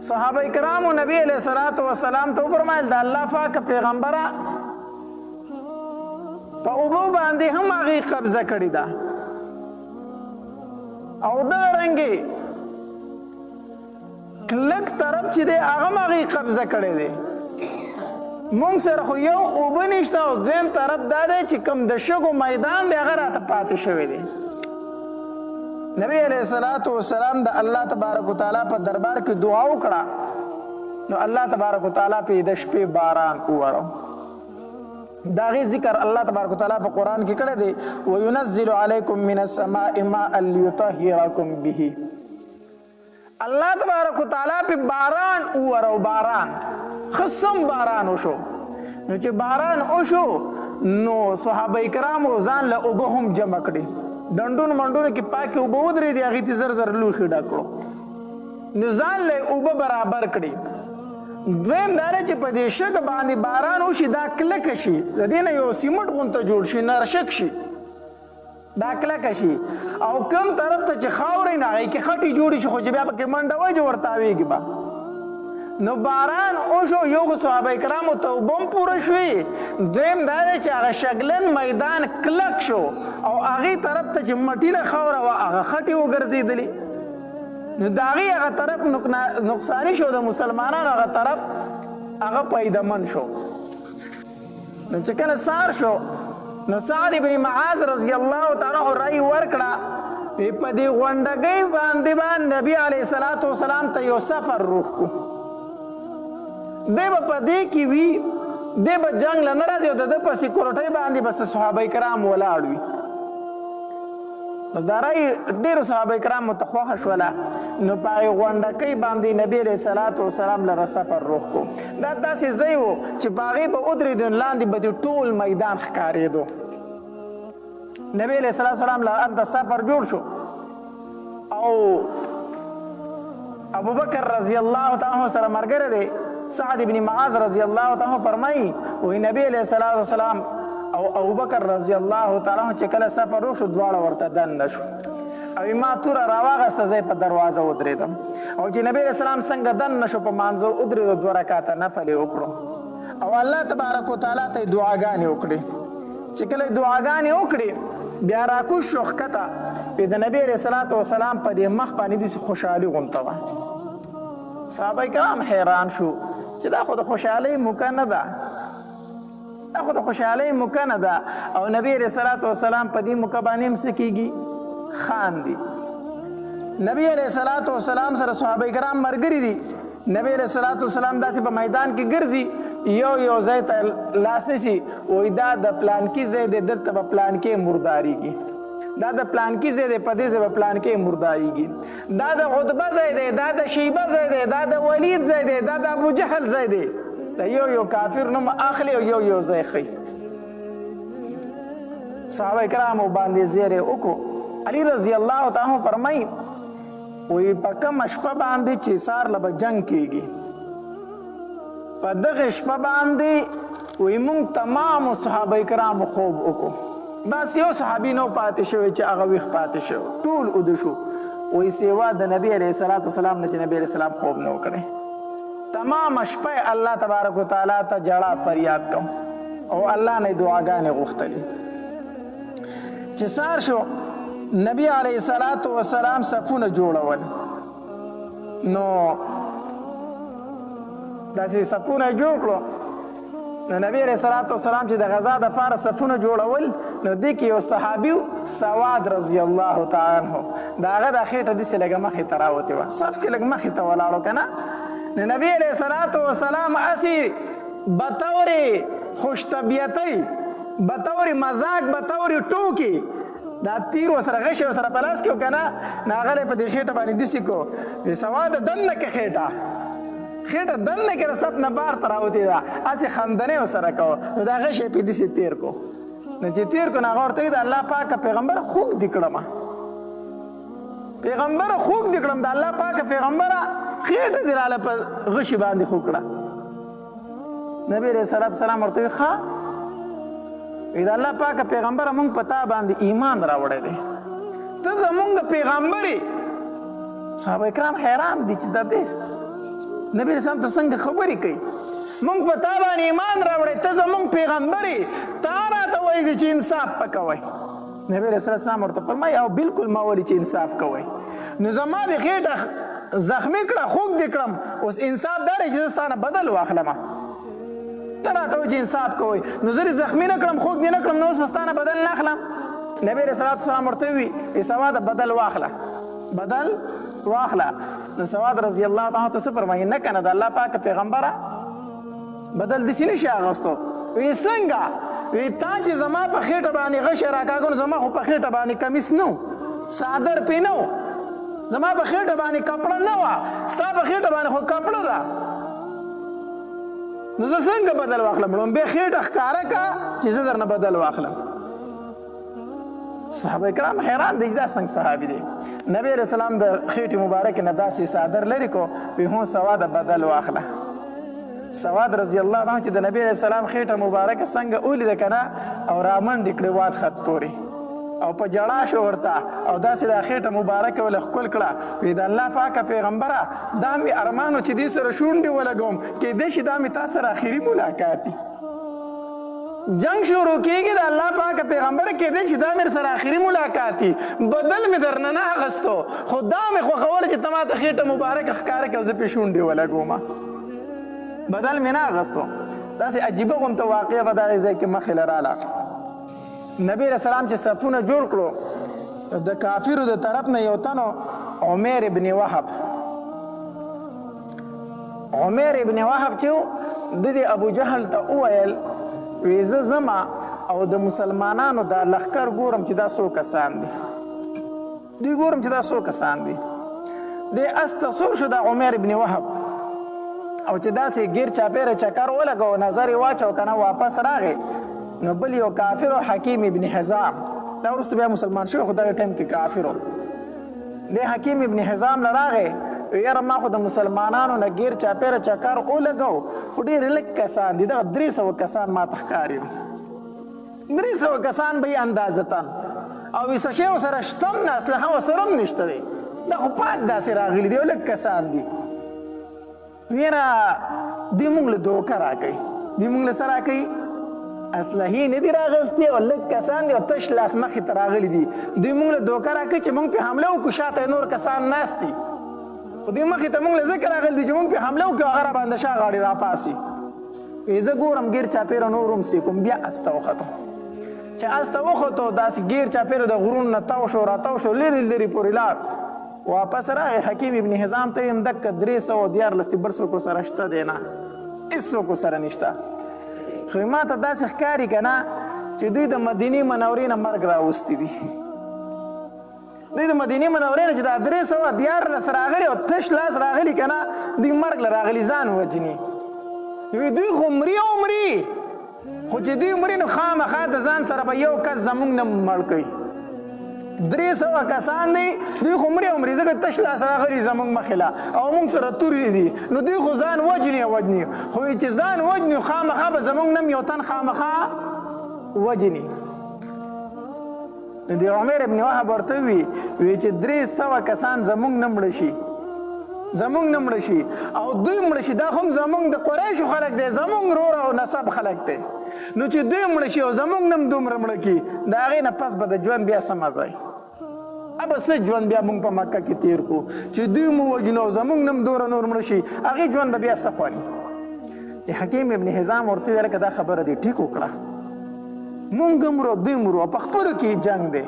صحابه کرامو نبی علیه السلام ته وفرمایل د الله پاک پیغمبره په اوبو باندې هم هغې قبضه کړې ده، او دغرنګې کلک طرف چې دی هغه هم هغې قبضه کړی دی. مونږ سره خو یو اوبه نشته او دویم طرف دا دی چې کوم د شګو میدان دی هغه راته پاتې شوی دی. نبی علیه السلام د الله تبارک وتعالی په دربار کې دعا وکړه، نو الله تبارک وتعالی په د شپې باران وورو. د هغې ذکر الله تبارک وتعالی په قرآن کې کړی دی، وینزل علیکم من السماء ماء لیطهرکم به. الله تبارک وتعالی په باران وورو، باران خصم باران وشو. نو چې باران وشو نو صحابه کرامو ځان له اوبه هم جمع کړي، ډنډونو منډونو کې پاکې اوبه ودرېدې، هغې ته زر زر لوښي ډک کړو، نو ځان له اوبه برابر کړي. دویم دا دی چې په دې شګه باندې باران وشي دا کلکه شي، د دې نه یو سیمټ غونته جوړ شي، نرشک شي، دا کلکه شي، او کم طرف ته چې خاورې نه هغې کې خټې جوړې شي، خو چې بیا پکې منډه وجه ورتاویږي به، نو باران وشو یو خو صحابه کرامو توبه هم پوره شوې دویم دا دی چې هغه شګلن میدان کلک شو او هغې طرف ته چې مټینه خاوره وه هغه خټې وګرځېدلې نو د هغې هغه طرف نقصاني شو د مسلمانانو هغه طرف هغه پیدمن شو نو چې کله سار شو نو سعد بن معاذ رضی الله تعالی عنہ رأی ورکړه په دې غونډګۍ باندې نبی علیه الصلاۃ والسلام ته یو سفر روغ کو دی به په دې کې وي دی به جنګ له نه راځي او د ده په سیکورټۍ باندې بس صحابه کرام ولاړ وي نو دا رأی ډېرو صحابه کرامو ته خوښه شوله نو په هغې غونډکۍ باندې نبي علیه الصلاۃ والسلام لره سفر روغ کو دا داسې ځای و چې په هغې به ودرېدو لاندې به د ټول میدان ښکارېدو نبی علیه الصلاۃ والسلام له هلته سفر جوړ شو او ابوبکر رضی الله تعالی عنہ سره ملګری دی سعد بن معاذ رضی الله تعالی عنہ فرمایي وایي نبی علیه الصلاۃ والسلام او ابوبکر رضی الله تعالی عنہ چې کله سفر وشو دواړه ورته دننه شو او ما توره راواغسته زه په دروازه ودرېدم او چې نبی علیه السلام څنګه دننه شو په مانځه ودرېدو 2 رکعاته نفل یې وکړو او الله تبارک وتعالی ته دعاګانې وکړې چې کله دعاګانې وکړې بیا راکوز شو ښکته د نبی علیه الصلاۃ والسلام په دې مخ باندې داسې خوشحالي غونته وه صحابه کرام حیران شو چې دا خو د خوشحالۍ موقع نه ده دا خو د خوشحالۍ موقع نه ده او نبی علیه الصلاۃ والسلام په دې موقع باندې هم څه کېږي خاندي نبی علیه الصلاۃ والسلام سره صحابه کرام ملګري دي نبی علیه الصلاۃ والسلام داسې په میدان کې ګرځي یو ځای ته لاس نیسي وایي دا د پلانکي ځای دی دلته به پلانکې مردارېږي دا د پلانکي ځای دی په دې ځای به پلانکې مردارېږي دا د عتبه ځای دی دا د شیبه ځای دی دا د ولید ځای دی دا د ابوجهل ځای دی د یو کافر نوم اخلي او یو ځای ښیي صحابه کرامو باندې زیری وکړو علي رضی الله تعالی فرمایي وایي په کومه شپه باندې چې سار له به جنګ کېږي په دغه شپه باندې وایي موږ تمامو صحابه کرامو خوب وکړو داسې یو صحابي نو پاتې شوی چې هغه ویښ پاتې شوی ټول اوده شو وایي سیوا د نبي علیه الصلاۃ والسلام نه چې نبي علیه السلام خوب نه وکړی تمام شپه الله تبارک وتعالی ته جړه فریاد کوم او الله نه دعاګانې غوښتلې چې سار شو نبی علیه الصلاۃ والسلام صفونه جوړول نو داسې صفونه جوړ کړو نو نبی علیه الصلاۃ والسلام چې د غزا دپاره صفونه جوړول نو دې کې یو صحابي سواد رضی الله تعالی عنه د هغه دا خېټه داسې لږه مخې ته راوتې وه صف کې لږ مخې ته ولاړو که نه نو نبی علیه الصلاۃ والسلام اسې بطور خوش طبیعتۍ بطور مزاق بطور ټوکې دا تیر وسره غشي وسره په لاس کې و که نه نو هغه یې په دې خېټه باندې داسې کو د سواده دننه کې خېټه دننه کې د صف نه بار ته راوتې ده هسې خندنې ورسره کوه نو دا غشی یې پې داسې تیر کو نو چې تیر کو نو هغه ورته وایي د الله پاکه پیغمبره خوږ دې کړمه پیغمبره خوږ دې کړم د الله پاکه پیغمبره خېټه دې راله په غشي باندې خو کړه نبي علیه الصلاۃ والسلام ورته وایي ښه وایي د الله پاکه پیغمبره مونږ په تا باندې ایمان راوړی دی ته زمونږ پیغمبر یې صحابه کرام حیران دي چې دا دی نبی علیه السلام ته څنګه خبرې کوي مونږ په تا باندې ایمان راوړی ته زمونږ پیغمبر یې تا راته وایي چې انصاف به کوئ نبی علیه السلام ورته فرمایي او بالکل ما ویلي چې انصاف کوئ نو زما د خېټه زخمي کړه خوږ دې کړم اوس انصاف دا دی چې زه ستا نه بدل واخلمه ته راته وایي چې انصاف کوئ نو زه دې زخمي نه کړم خوږ دې نه کړم نو اوس به ستا نه بدل نه اخلم نبی علیه السلام ورته ووایي سواده بدل واخله بدل واخله نو سواد رضی الله تعالی ته څه فرمایي نه کنه د الله پاک پیغمبره بدل داسې نشي اغوستو وی څنګه وی تا چې زما په خېټه باندې غشی راکاږه نو زما خو په خېټه باندې کمیس نه و څادر پې نه و زما په خېټه باندې کپړه نه وه ستا په خېټه باندې خو کپړه ده نو زه څنګه بدل واخلم لومبې خېټه ښکاره که چې زه درنه بدل واخلم صحابه کرام حیران دي دا څنګه صحابي دي نبی علیه السلام د خېټې مبارکې نه داسې څادر لرې کو وی هو سواده بدل واخله سواد رضی الله عنه چې د نبی علیه السلام خېټه مبارکه څنګه ولیده که نه او رامنډې کړې واد خط پورې او په جړا شو ورته او داسې د خېټه مبارکه ول خپل کړه وی د الله پاکه پیغمبره دا مې ارمانو چې دې سره شونډې ولګوم کېدای شي دا مې تا سره اخري ملاقات دی جنگ شروع کېږي د الله پاکه پیغمبر کېدای شي دا مې سره اخري ملاقات دی بدل مې درنه نه اخیستو خو دا مې خوښوله چې ته ماته خېټه مبارکه ښکاره کړه زه پې شونډې ولګوم بدل مې نه اخیستو داسې عجیبه غونته واقعه به دغې ځای کې مخې له راله نبی علیه السلام چې صفونه جوړ کړو د کافرو د طرف نه یو تن عمیر ابن وهب عمیر ابن وهب چې د دې ابو جهل ته وویل وی زه ځمه او د مسلمانانو دا لښکر ګورم چې دا څو کسان دي دوی ګورم چې دا څو کسان دي دی اس ته سور شو د عمیر ابن وهب او چې داسې ګیر چاپیره چکر ولګو نظر یې واچو که نه واپس راغی نو بل یو کافر حکیم ابن حزام دا وروسته بیا مسلمان شوی خو دغه ټایم کې کافر دی حکیم ابن حزام نه راغی یاره ما خو د مسلمانانو نه ګیر چاپیره چکر ولګو خو ډېر لږ کسان دي دغه 300 کسان ما ته ښکاري 300 کسان به یې اندازتن او څه شی ورسره شته هم نه اسلحه ورسره هم نشته دی دا خو پاک داسې راغلي دي او لږ کسان دي ویره دوی مونږ له دوکه راکوي دوی مونږ له څه راکوي اسلحې نه دي راغستې او لږ کسان دي او تش لاس مخې ته راغلي دي دوی مونږ له دوکه راکوي چې مونږ پې حمله وکړو شاته نور کسان ناست دي خو دوی مخې ته مونږ له ځکه راغلي دي چې مونږ پې حمله وکړو هغه راباندې شا غاړې راپاسي زه ګورم ګیر چاپېره نور هم سیکم بیا اس ته وختم چې اس ته وختو داسې ګیر چاپېره د غرونو نه تاو شو راتاو شو لرې لرې پورې لاړ واپس راغی حکیم ابن حزام ته یم دکه 314 بل څوک سره شته دی نه هېڅ څوک سره نشته خو ما ته داسې ښکاري که نه چې دوی د مدینې منورې نه مرګ راوستي دي دوی د مدینې منورې نه چې دا 314 راغلي او تش لاس راغلي که نه دوی مرګ له راغلي ځان وجني دوی خو مري او مري خو چې دوی مري نو خامخا د ځان سره به یو کس زموږ نه مړ کوي 300 کسان دی دوی خو مري او مري ځکه تش لاس راغلي زموږ مخې له او موږ سره تورې دي نو دوی خو ځان وجني وجني خو چې ځان وجني خامخا به زموږ نه یو تن خامخا وجني نو د عمر ابن وهب ورته وي چې 300 کسان زموږ نه مړه شي زموږ نه مړه شي او دوی مړه شي دا هم زموږ د قریشو خلک دی زموږ رور او نسب خلک دی نو چې دوی مړه شي او زموږ نه هم دومره مړه کي د هغې نه پس به د ژوند بیا څه مزه وي ابه څه ژوند بیا موږ په مکه کې تیر کړو چې دوی مو وژنو او زموږ نه هم دومره نور مړه شي هغې ژوند به بیا څه خواني د حکیم ابن حزام ورته ویل که دا خبره دې ټیک وکړه مونږ مرو دوی مرو په خپلو کې جنګ دی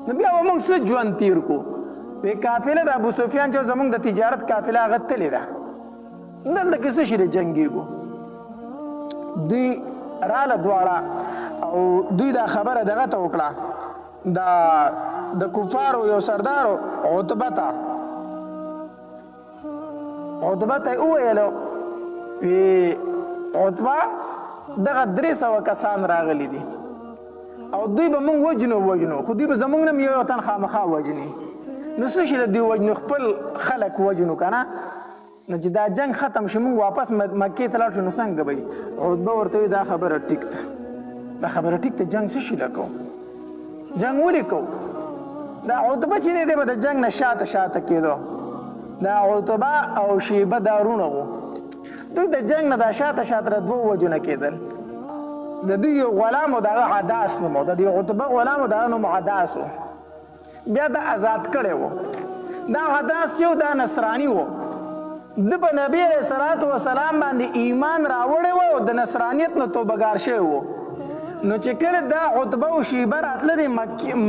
نو بیا به موږ څه ژوند تیر کړو وی قافله د ابو سفیان چې زموږ د تجارت قافله هغه تلې ده دلته کې څه شي دی جنګېږو دوی راله دواړه او دوی دا خبره دغه ته وکړه د کفارو یو سردارو عتبه ته یې وویلو وی عتبه دغه 300 کسان راغلي دي او دوی به موږ وجنو خو دوی به زموږ نه یو تن خامخا وجني نو څه شي له دوی وجنو خپل خلک وجنو که نه نو چې دا جنگ ختم شي موږ واپس مکې ته لاړ شو نو څنګه به وي عتبه ورته وي دا خبره ټیک ده جنگ څه شي له کوو جنگ ولې کوو دا عتبه چې دی به د جنگ نه شاته کېدو دا عتبه او شیبه دا رونه وو دوی د جنگ نه دا شاته د دوو وجونه کېدل د دوی یو غلام و د هغه عداس نوم و د دوی عتبه غلام و د هغه نوم عداس و بیا د آزاد کړی و دا عداس چې و دا نصراني و د په نبي علیه صلات وسلام باندې ایمان راوړی و او د نصرانیت نه توبهګار شوی و نو چې کله دا عتبه او شیبه راتله د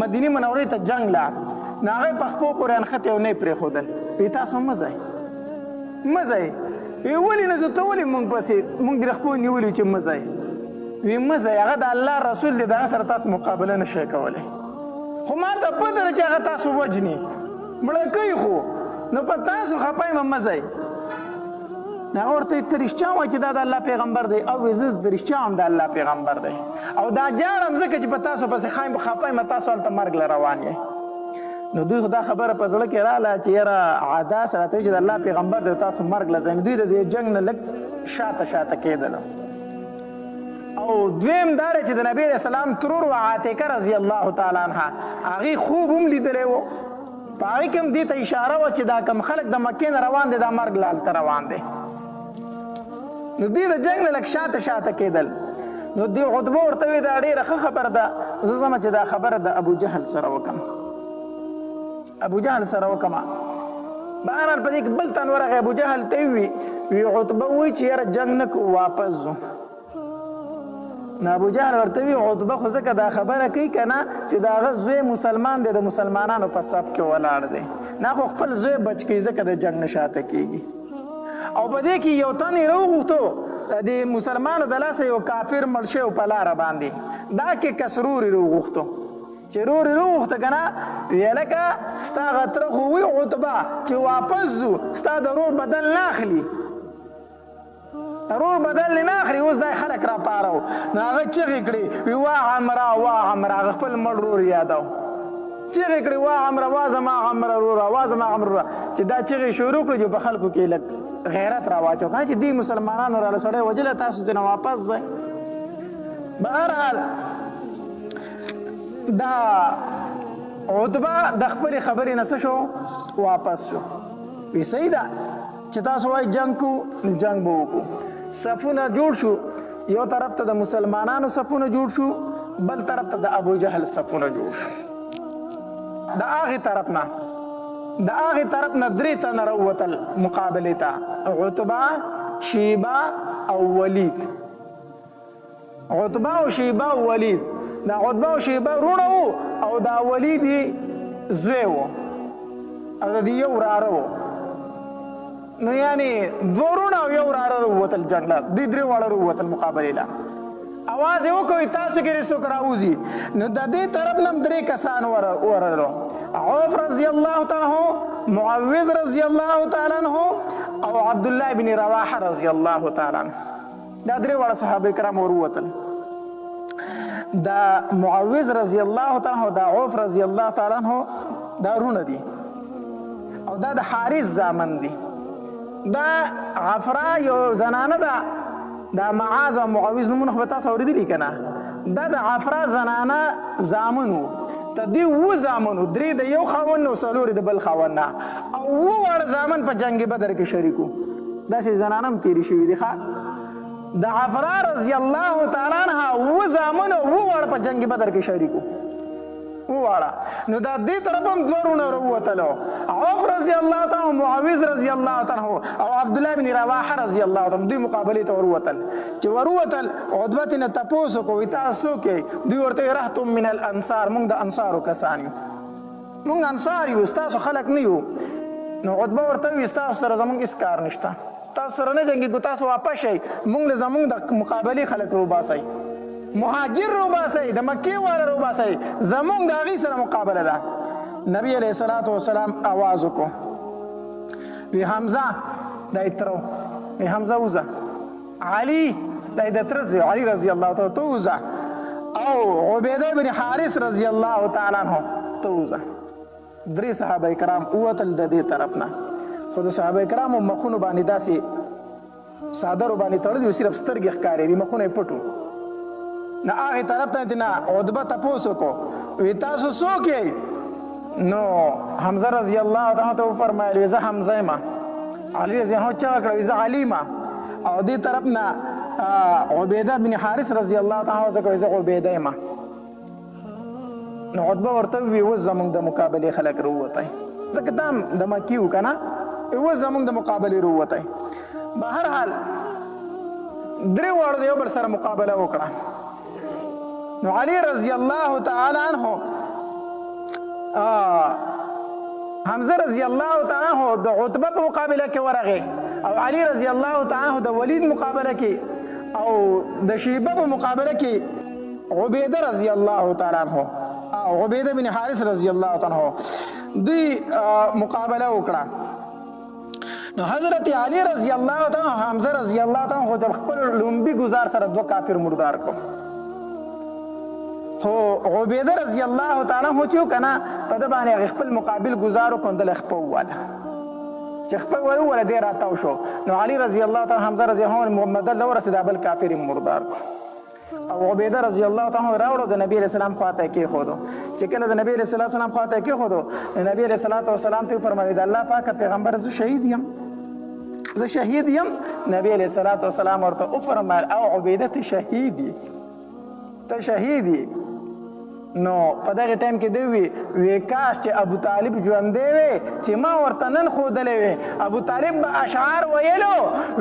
مدینې منورې ته جنګ لا نو هغې په خپو پورې انښتې او نه یې پرېښودل وی تاسو مه ځئ وی ولې نه ځو ته ولې موږ پسې موږ د خپو نیولي چې مه ځئ وی مه ځئ هغه د الله رسول دی د هغه سره تاسو مقابله نه شئ کولی خو ما ته پته ده چې هغه تاسو وجني مړه کوي خو نو په تاسو خفه یم مه ځئ هغه ورته وایي ته رښتیا وایي چې دا د الله پیغمبر دی او زه د رښتیا هم د الله پیغمبر دی او دا جاړم ځکه چې په تاسو پسې خفه یم تاسو هلته مرګ له روان یې نو دوی خو دا خبره په زړه کې راغله چې یاره عداس راته وایي چې د الله پیغمبر دی تاسو مرګ له ځئ نو دوی د دې جنګ نه لږ شاته کېدل او دویم دا دی چې د نبی علیه السلام ترور و عاتکه رضی الله تعالی عنها هغې خوب هم لیدلی و په هغې کې هم دې ته اشاره وه چې دا کوم خلک د مکې نه روان دی دا مرګ له هلته روان دی نو دوی د جنګ نه لږ شاته کېدل نو دوی عتبه ورته وی دا ډېره ښه خبره ده زه ځمه چې دا خبره د ابو جهل سره وکړم بهرحال په دې کې بل تن ورغی ابو جهل ته وی عتبه وایي چې یاره جنګ نه کوو واپس ځو نو ابو جهل ورته وی عتبه خو ځکه دا خبره کوي که نه چې د هغه زوی مسلمان دی د مسلمانانو په صف کې ولاړ دی نه خو خپل زوی بچ کوي ځکه د جنګ نه شاته کېږي او په دې کې یو تن یې راوغوښتو د مسلمانو د لاسه یو کافر مړ شوی په لاره باندې دا کې کسرور یې راوغوښتو چې رور یې راوغوښته که نه ویې لکه ستا هغه تره خو وي عتبه چې واپس ځو ستا د رور بدل نه اخلي رور بدل نه اخلي اوس دا خلک راپارو نو هغه چغې کړې وی واه عمره هغه خپل مړ رور یادو چغې کړې واه عمره وا زما عمره روره چې دا چغې شروع کړې چې په خلکو کې لږ غیرت راواچو که چې دوی مسلمانانو راله سړی وجله تاسو ترې نه واپس ځئ بهرحال دا عتبه د خپلې خبرې نه څه شو واپس شو وی صحیح ده چې تاسو وایي جنګ کو نو جنګ به وکړو صفونه جوړ شو یو طرف ته د مسلمانانو صفونه جوړ شو بل طرف ته د ابو جهل صفونه جوړ شو د هغې طرف نه درې تنه راووتل مقابلې ته عتبه شیبه او ولید دا عتبه او شیبه رونه وو او دا ولید یې زوی و او د دې یو وراره و نو یعنی دوه ورونه او یو وراره راووتل جنګ له دوی درې واړه راووتل مقابلې له اواز یې وکړئ تاسو کې څوک راوځي نو د دې طرف نه هم درې کسان ورغلو عوف رضی الله تعالی عنه معوذ رضی الله تعالی عنه او عبدالله بن رواحه رضی الله تعالی عنه دا درې واړه صحابه کرام وروتل دا معوذ رضی الله تعالی عنه دا عوف رضی الله تعالی عنه دا رونه دي او دا د حارث زامن دي دا عفرا یو زنانه ده دا معاذ او معوذ نومونه خو تاسو اورېدلي که نه دا د عفرا زنانه زامن وو ته دې اووه زامنو درې د یو خاوند او څلور د بل خاوند نه او اووه واړه زامن په جنګ بدر کې شریک وو داسې زنانه هم تېرې شوي دي ښه د عفرا رضی الله تعالی عنها اووه زامن او اووه واړه په جنګ بدر کې شریک وو واړه نو دا دې طرف هم دوه رونه راووتلو عوف رضی الله تعالی عنه معوذ رضی الله تعالی عنه او عبدالله بن رواحه رضی الله تعالی عنه دوی مقابلې ته وروتل چې وروتل عتبه ترې نه تپوس وکړو وایي تاسو څوک یئ دوی ورته وایي رهتم من الانصار موږ د انصارو کسان یو موږ انصار یو ستاسو خلک نه یو نو عتبه ورته وایي ستاسو سره زموږ هېڅ کار نشته تاسو سره نه جنګېږو تاسو واپس شئ موږ له زموږ د مقابلې خلک روباسئ مهاجر روباسئ د مکې والا روباسئ زموږ د هغې سره مقابله ده نبی علیه الصلاة والسلام آواز وکړو وی حمزه دا یې تره وی حمزه وځه علي دا یې د تره زوی علي رضی الله تعالی ته وځه او عبیده بن حارث رضی الله تعالی عنه ته وځه درې صحابه کرام ووتل د دې طرف نه خو د صحابه کرامو مخونو باندې داسې څادرو باندې تړلي وو صرف سترګې ښکارېدي مخونه یې پټ وو نه هغې طرف ته نه عتبه تپوس وکړو وی تاسو څوک یئ نو حمزه رضی الله تعالی ته وفرمایل وی زه حمزه یم علي رضی الله چغه کړه وی زه علي یم او دې طرف نه عبیده بن حارث رضی الله تعالی عنه وی زه عبیده یم نو عتبه ورته وی اوس زموږ د مقابلې خلک راووتی ځکه دا هم د مکي و که نه اوس زموږ د مقابلې راووتی بهرحال درې واړو د یو بل سره مقابله وکړه نو علي رضی الله تعالی عنه حمزه رضی الله تعالی عنه د عتبه په مقابله کې ورغی او علي رضی الله تعالی عنه د ولید مقابله کې او د شیبه په مقابله کې عبیده رضی الله تعالی عنه او عبیده بن حارث رضی الله تعالی عنه دوی مقابله وکړه نو حضرت علي رضی الله تعالی عنه حمزه رضی الله تعالی عنه د خپل لومبي گزار سره دوه کافر مردار کو خو عبیده رضی الله تعالی عنہ چې کنه په د باندې خپل مقابل گزارو کوندل خپل واله چې خپل ولا دی راتاو شو نو علي رضی الله تعالی حمزه رضی الله عنه محمد الله ورسید بل کافر مردار او عبیده رضی الله تعالی راوړو د نبی علیہ السلام خواته کې خودو چې کله د نبی علیہ السلام خواته کې خودو نبی علیہ السلام ته فرمایي د الله پاک پیغمبر زه شهید یم نبی علیہ السلام ورته فرمایل او عبیده ته شهیدی نو په دغه ټایم کې دی وی کاش چې ابو طالب ژوندی وی چې ما ورته نن ښودلی وی ابو طالب به اشعار ویلو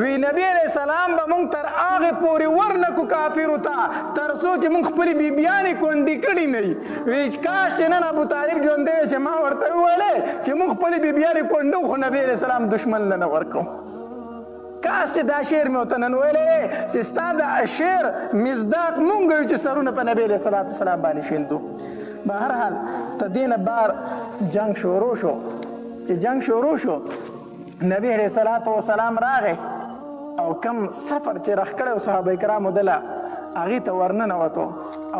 وی نبی علیہ السلام به موږ تر هغې پورې ورنکو کافرو ته تر څو چې موږ خپلې بیبیانې کونډې کړي نه وي کاش چې نن ابو طالب ژوندی وی چې ما ورته وویلی چې موږ خپلې بیبیانې کونډو خو نبی علیہ السلام دشمن نه ورکو کاش چې دا شعر مې ورته نن ویلی چې ستا د شعر مصداق مونږ یو چې سرونه په نبی علیہ السلام باندې شیندو بهرحال ته دې نه بار جنگ شروع شو نبی علیہ السلام راغی او کم سفر چې رخ کړی و صحابه کرامو دله هغې ته ورننوتو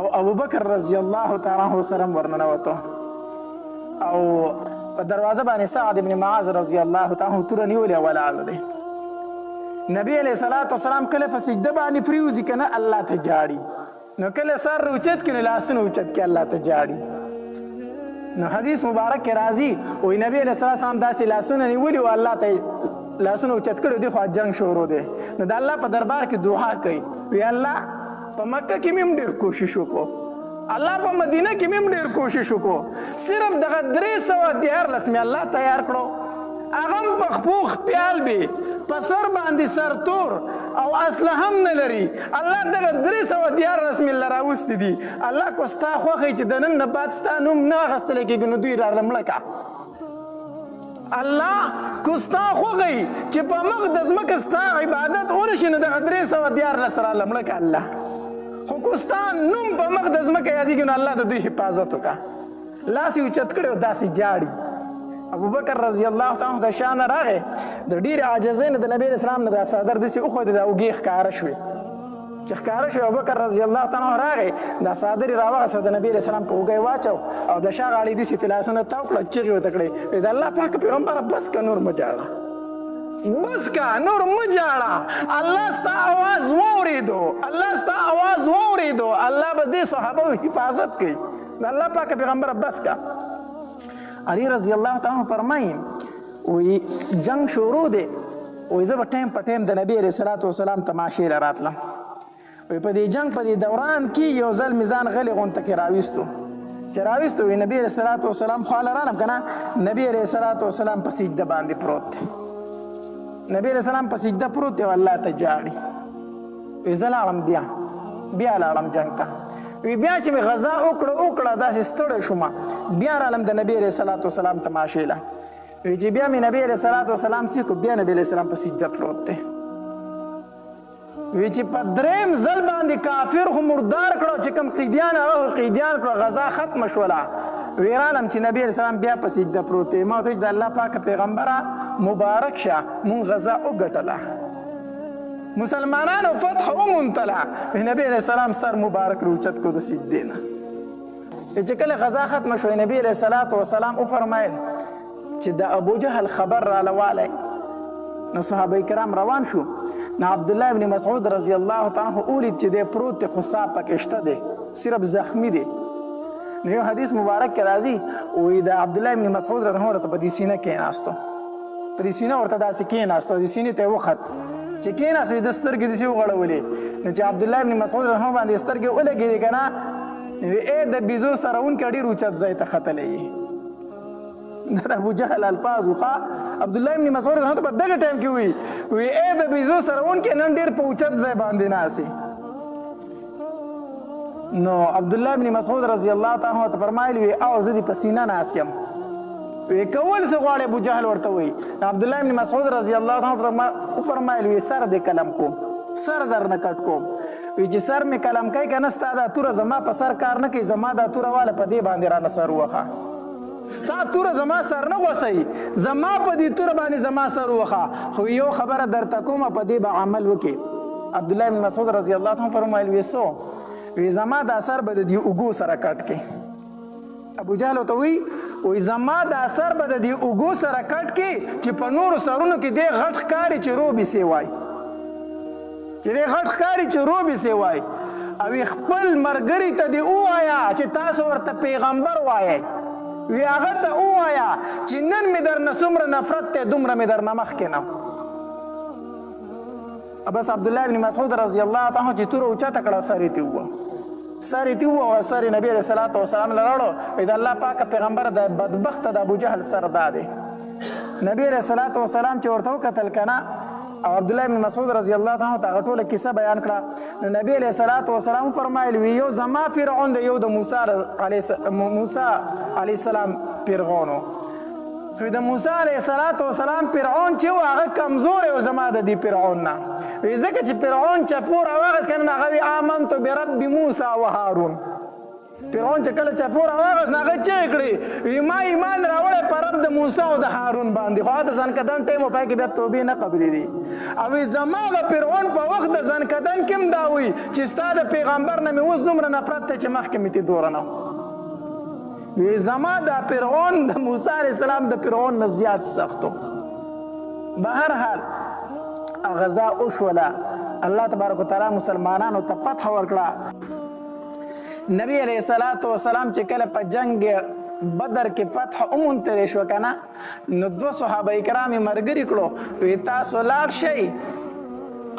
او ابوبکر رضی الله تعالی عنه سره ورننوتو او په دروازه باندې سعد بن معاذ رضی الله تعالی عنه توره نیولې ولاړ دی نبی علیہ السلام کله په سجده باندې پریوزي کنه الله ته جاړي نو کله سر اوچت کنه لاسونه اوچت کې الله ته جاړي نو حدیث مبارک کې راځي وې نبی علیہ السلام داسې لاسونه نیولي او الله ته لاسونه اوچت کړي دي خو جنگ شروع دی نو د الله په دربار کې دعا کوي وی الله په مکه کې مې ډېر کوشش وکړو الله په مدینه کې مې ډېر کوشش وکړو صرف دغه 314 مې الله تیار کړو اغم پخپوخ پیال بی پسر باندې سرتور او اصله هم نه لري الله دغه 314 رسم الله راوستي دي الله کو ستا خوخی چې د نن نه بعد ستا نوم نه اخیستل کېږي نو دوی رالمړه کا الله کو ستا خوخی چې په مقدس مکه ستا عبادت ونشي نو دغه 314 سره رالمړه کا الله خو کو ستا نوم په مقدس مکه یادېږي نو الله د دوی حفاظت وکړه لاس یې اوچت کړی او داسې جاړي ابوبکر رضی الله تعالی عنہ د شان راغی د ډیر عاجزین د نبی اسلام نه د صدر دسی او خو د اوګی ښکارا شوی چې ښکارا شوی ابوبکر رضی الله تعالی عنہ راغی د صدر راوغه د نبی اسلام په اوګی واچو او د شاغاړي دسی تلاسونه تاوکړه چیرې وتکړي د الله پاک پیغمبر بس کا نور مجاړه الله ستا आवाज ووریدو الله به دې صحابه حفاظت کوي د الله پاک پیغمبر بس کا علی رضی الله تعالی فرمایي وی جنگ شروع دی وی زه به ټایم په ټایم د نبی علیہ السلام تماشې له راتلم وی په دې جنگ په دې دوران کې یو ځل میزان غلی غونته کې راویستو وی نبی علیہ السلام خو لرالم کنه نبی علیہ السلام په سجده باندې پروت دی نبی علیہ السلام په سجده پروت دی او الله ته جاړي وی زه لاړم بیا لاړم جنگ ته وی بیا چې مې غذا وکړه داسې ستړی شوم بیا رالم د نبی علیہ السلام تماشې له وی چې بیا مې نبی علیہ السلام سیکو بیا نبی علیہ السلام په سجده پروت دی وی چې په دریم ځل باندې کافر خو مردار کړو چې کوم قیدیان کړو غذا ختم شوله وی رالم چې نبی علیہ السلام بیا په سجده پروت دی ما ته د الله پاک پیغمبره مبارک شه مونږ غذا وګټله مسلمانانو فتح ومنتلا نبی علیہ السلام سر مبارک روچت کو د سجدې نه چې کله غذا ختم شوی نبی علیہ السلام فرمایل چې د ابو جهل خبر را لوالی نو صحابه کرام روان شو نو عبدالله ابن مسعود رضی الله تعالی عنہ اولید چې دی پروت دی خو سا پکې شته دی صرف زخمی دی نو یو حدیث مبارک کې راځي وی د عبدالله ابن مسعود رضی الله عنه په دې سینه کېناستو په دې سینه ورته داسې کېناستو د سینې ته وخت چې کېناست وی د سترګې داسې وغړولې نو چې عبدالله ابن مسعود رضی الله عنه باندې سترګې ولګېدې که نه نو د بیزو سرونکي ډېر اوچت ځای ته ختلی یې دا د ابو جهل الفاظ وخا عبدالله ابن مسعود رضی الله عنه په دغه ټایم کې وی د بیزو سرونکي نن ډېر په اوچت ځای باندې ناسي نو عبدالله ابن مسعود رضی الله تعالی عنہ فرمایلی وی او زه دې په سینه ناست یم وی کول څه غواړې ابو جهل ورته وی عبدالله ابن مسعود رضی الله تعالی عنہ فرمایلی وی سر دې قلم کوم سر درنه کټ کوم وی چې سر مې قلم کوي که نه ستا دا توره زما په سر کار نه کوي زما دا توره واله په دې باندې رانه سر ووخه ستا توره زما سر نه غوڅوي زما په دې توره باندې زما سر ووخه خو یو خبره درته کومه په دې به عمل وکړي عبدالله ابن مسعود رضی الله عنه فرمایل وی څو وی زما دا سر به د دې اوږو سره کټ کړي ابو جهل ورته وی زما دا سر به د دې اوږو سره کټ کړي چې په نورو سرونو کې دې غټ ښکاري چې روبې سې وای او خپل مرګري ته دی وایا چې تاسو ورته پیغمبر وایي وی هغه ته وایا چې نن مې درنه څومره نفرت ته دومره مې درنه مخکې نه بس عبدالله ابن مسعود رضی الله تعالی چې تور اوچته کړه سر یې ووه سر یې ووه سر یې نبی علیه الصلاة والسلام له راوړو د الله پاک پیغمبر د بدبخته د ابوجهل سر دا دی نبی علیه الصلاة والسلام چې ورته وکتل کنه او عبدالله ابن مسعود رضی الله تعالی عنہ هغه ټوله کیسه بیان کړه نو نبی علیه الصلاة والسلام فرمایل وی یو زما فرعون دی یو د موسی علیه السلام فرعون خو د موسی علیه السلام فرعون چې هغه کمزور او زما د دې فرعون نه وی ځکه چې فرعون چپور واغس کنه هغه وی آمنت برب موسی و هارون فرعون چې کله چپور واغس هغه چې کړی وی ما ایمان راوړې پر رب د موسی او د هارون باندې خو د ځان کدن ټیم په کې بیا توبې نه قبلې دي او زما د فرعون په وخت د ځان کدن کوم دا وی چې ستاسو پیغمبر نه مې اوس دومره نفرت ته چې مخکې مې تی دور نه وی زما د فرعون د موسی علیه السلام د فرعون نه زیات سختو بهر حال غزا اوشوله الله تبارک وتعالی مسلمانانو ته فتح ورکړه نبی علیه الصلاة والسلام چې کله په جنگ بدر کې فتح اومونتلی شو کنه نو دوه صحابه کرام یې ملګري کړو وی تاسو لاړ شئ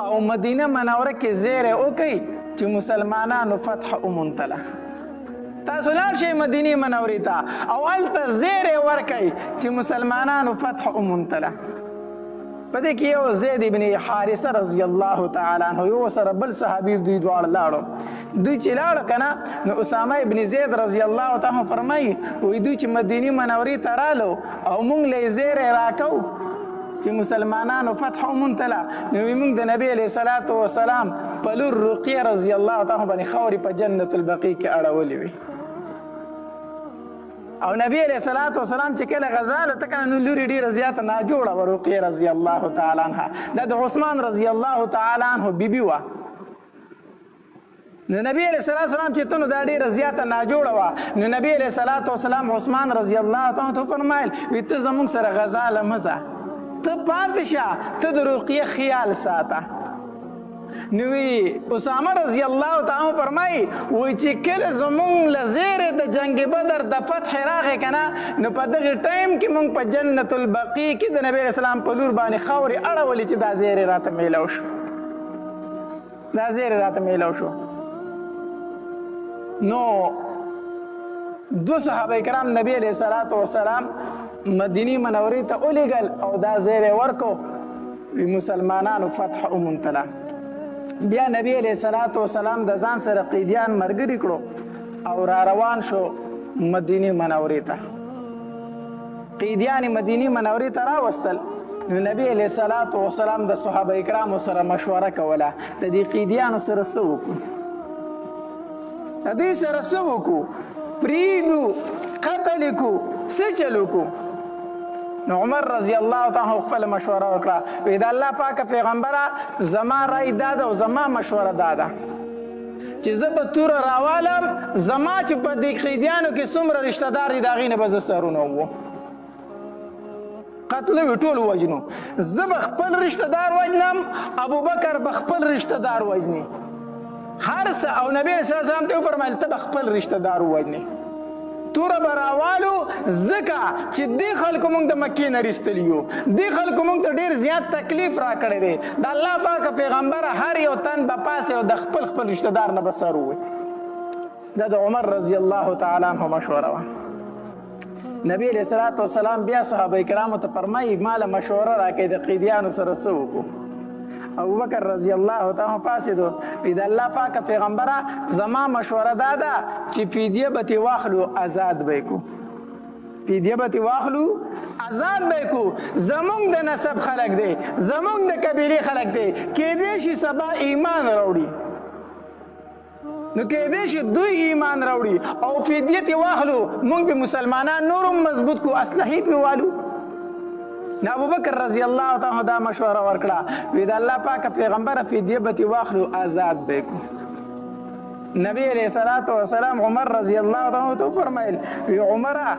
او مدینه منوره کې زیری وکئ چې مسلمانانو فتح اومونتله تاسو لاړ شئ مدینې منورې ته او هلته زیری ورکئ چې مسلمانانو فتح اومونتله په دې کې یو زید ابن حارثه رضی الله تعالی عنه یو سره بل صحابي دوی دواړه لاړو دوی چې لاړو کنه نو اسامه ابن زید رضی الله تعالی فرمایي وی دوی چې مدینې منورې ته رالو او موږ له زیری راکو چې مسلمانانو فتح ومونتله نو موږ د نبی علیه الصلاة والسلام په لور رقیه رضی الله تعالی باندې خاورې په جنت البقیع کې اړولې وي او نبی علیہ الصلوۃ والسلام چې کله غزا له تکنه نو لوري ډیره زیاته ناجوړه ورقیه رضی الله تعالی عنها د عثمان رضی الله تعالی عنه بیبي وا نو نبی علیہ الصلوۃ والسلام چې تونو دا ډیره زیاته ناجوړه وا نو نبی علیہ الصلوۃ والسلام عثمان رضی الله تعالی عنه فرمایل وی ته زموږ سره غزا له مزه ته پاتشه ته د رقیه خیال ساته نوی اسامه رضی الله تعالی فرمای وای چې کله زمون لزیره د جنگ بدر د فتح راغې کنه نو په دغه ټایم کې مونږ په جنت البقیع کې د نبی اسلام په لور باندې خاورې اړولې چې دا زیره راته میلاو شو دا زیره راته میلاو شو نو دو صحابه کرام نبی علیہ الصلوۃ والسلام مدینی منورې ته ولېږل او دا زیره ورکو مسلمانانو فتح اومونتله بیا نبی علیہ الصلوۃ والسلام د ځان سره قیدیان مرګري کړو او را روان شو مدینه منورې ته قیدیان مدینه منورې ته راوستل نو نبی علیہ الصلوۃ والسلام د صحابه کرامو سره مشوره کوله د دې قیدیانو سره څه وکړو د دې سره څه وکړو پریدو قتل کو څه چلو کو نو عمر رضی الله تعالی خپل مشوره وکړه وی دا الله پاک پیغمبره زما رای داده او زما مشوره داده چې زه به توره راوالم زما چې په دې قیدیانو کې څومره رشته دار دي د هغې نه به زه سرونه وو قتل وي ټول وجنو زه به خپل رشته دار وجنم ابوبکر به خپل رشته دار وجني هر څه او نبی صلی الله علیه وسلم ته وفرمایل ته به خپل رشته دار وجني توره براوالو ځکه چې دې خلکو موږ د مکې نه ایستلي یو دې خلکو موږ ته ډېر زیات تکلیف راکړی دی د الله پاک پیغمبره هر یو تن به پاسې او د خپل رشته دار نه به سر ووي دا د عمر رضی الله تعالی عنه مشوره وه نبی علیہ الصلوۃ والسلام بیا صحابه کرامو ته فرمایي ماله مشوره راکړئ د قیدیانو سره څه وکړو ابوبکر رضی الله تعالی پاسېدو وی د الله پاک پیغمبره زما مشوره دا ده چې فدیه به ترې واخلو آزاد به یې کړو فدیه به ترې واخلو آزاد به یې کړو زمونږ د نسب خلک دی زمونږ د قبیلې خلک دی کیدای شي سبا ایمان راوړي نو کېدای شي دوی ایمان راوړي او فدیه ترې واخلو موږ به مسلمانان نور هم مضبوط کړو اسلحې پرې والو نو ابوبکر رضی الله تعالی دا مشوره ورکړه وی د الله پاک پیغمبره فدیه به ترې واخلو آزاد به یې کړو نبی علیہ الصلوۃ والسلام عمر رضی الله تعالی ته فرمایل وی عمره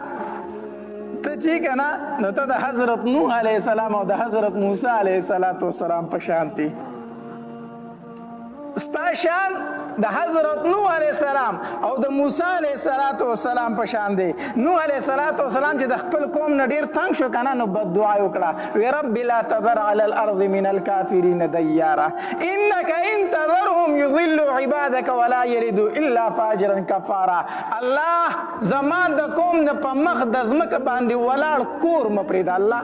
ته چې کنه نو ته د حضرت نوح علیہ السلام او د حضرت موسی علیہ السلام په شان دي ستا شان د حضرت نوح علیه السلام او د موسی علیه السلام په شان دی. نوح علیه السلام چې د خپل قوم نه ډېر تنګ شو که نه نو بد دعا یې وکړه وی رب لا تذر علی الارض من الکافرین دیارا انک ان تذرهم یضلوا عبادک ولا یلدوا الا فاجرا کفارا. الله زما د قوم نه په مخ د ځمکه باندې ولاړ کور مه پرېږده. الله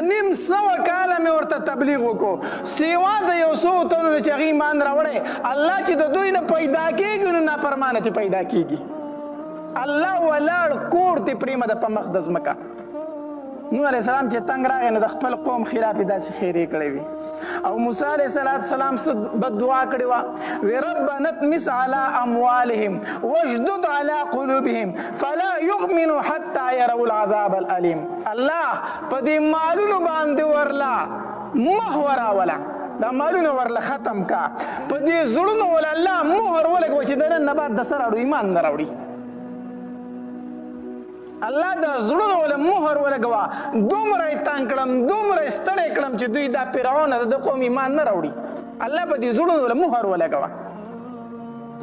نیم سوه کاله مې ورته تبلیغ وکړو سیوا د یو څو تنو نه چې هغې ایمان راوړی الله چې د دوی نه پیدا کېږي نو نافرمانه ترې پیدا کېږي. الله ولاړ کور ترې پرېږده په مخ د ځمکه. نوح علیه السلام چې تنګ راغی نو د خپل قوم خلاف یې داسې خیرې کړې وي. او موسی علیه السلام څه بد دعا کړې وه وی ربنا اطمس علی اموالهم واشدد علی قلوبهم فلا یؤمنوا حتی یروا العذاب الالیم. الله په دې مالونو باندې ورله مهر راوله دا مالونه ورله ختم کا په دې زړونو ول الله مهر ولګوه چې د نن نه بعد د سر اړو ایمان نه راوړي. الله د زړونو ول مهر ولګوه دومره یې تنګ کړم دومره یې ستړی کړم چې دوی دا فرعون د قوم ایمان نه راوړي. الله په دې زړونو ول مهر ولګوه.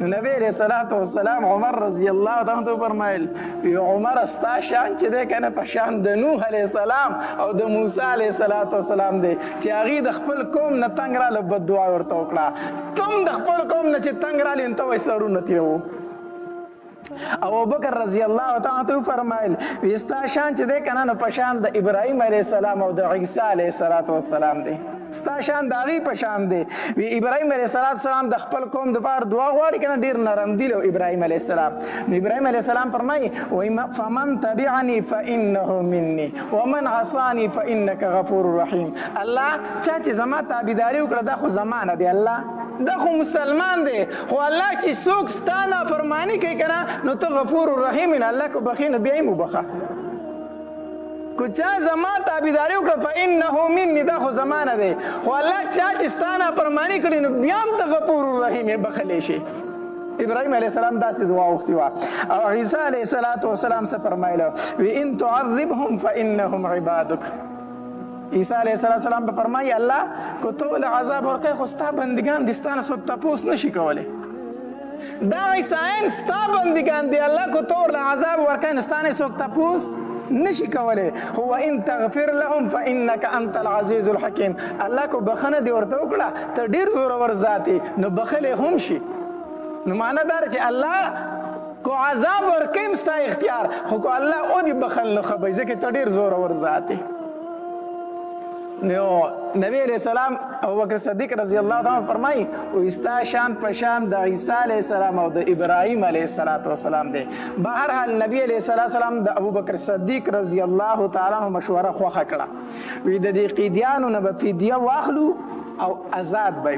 نو نبی علیه الصلاة والسلام عمر رضی الله تعالی عنہ فرمایل وی عمر ستا شان چې دی کنه په شان د نوح علیه السلام او د موسی علیه السلام دی چې هغې د خپل قوم نه تنګ راله بد دعا ورته وکړه. کوم د خپل قوم نه چې تنګ رالي نو ته وایي سرونه تېروو. ابوبکر رضی الله تعالی عنہ فرمایل وی ستا شان چې دی کنه نو په شان د ابراهیم علیه السلام او د عیسی علیه السلام دی. ستا شان د هغې په شان دی. وی ابراهیم علیه السلام د خپل قوم دپاره دعا غواړي که نه ډېر نرم دي له ابراهیم علیه السلام. نو ابراهیم علیه السلام فرمایي فمن تبعنی فانه مني ومن عصانی فانک غفور رحیم. الله چا چې زما تابعداري وکړه دا خو زما نه دی الله دا خو مسلمان دی خو الله چې څوک ستا نافرماني کوي که نه نو ته غفور رحیم الله که بخي نو بیا یې وبخه. کو چا زما تابعداري وکړه فانه مني دا خو زما نه دی خو الله چا چې ستا نافرماني کړي نو بیا هم ته غفور رحیم یې بخلی شي. ابراهیم علیه السلام داسې دعا وختي وه. او عیسی علیه السلام څه فرمایله وی ان تعذبهم فانهم عبادک. عیسی علیه السلام به فرمایي الله که ته ول عذاب ورکوې خو ستا بندګان دي ستا نه څوک تپوس نشي کولی. دا عیسایان ستا بندګان دي الله که ته ورله عذاب ورکوې نو ستا نه څوک تپوس نشي کولی. هو ان تغفر لهم فانک انت العزیز الحکیم. الله که بخنه دې ورته وکړه ته ډېر زورور ذات یې نو بخلی هم شي. نو معنی دا ده چې الله که عذاب ورکوي ستا اختیار خو که الله او دې بخل نه ښه به ځکه ته ډېر زورور ذات یې. نو نبی علیہ السلام ابوبکر صدیق رضی الله تعالی فرمایي او ستا شان په شان د عیسی علیه السلام او د ابراهیم علیه السلام دی. بهرحال نبی علیه السلام د ابوبکر صدیق رضی الله تعالی عنہ مشوره خوښه کړه وی د دې قیدیانو نه به فدیه واخلو او آزاد به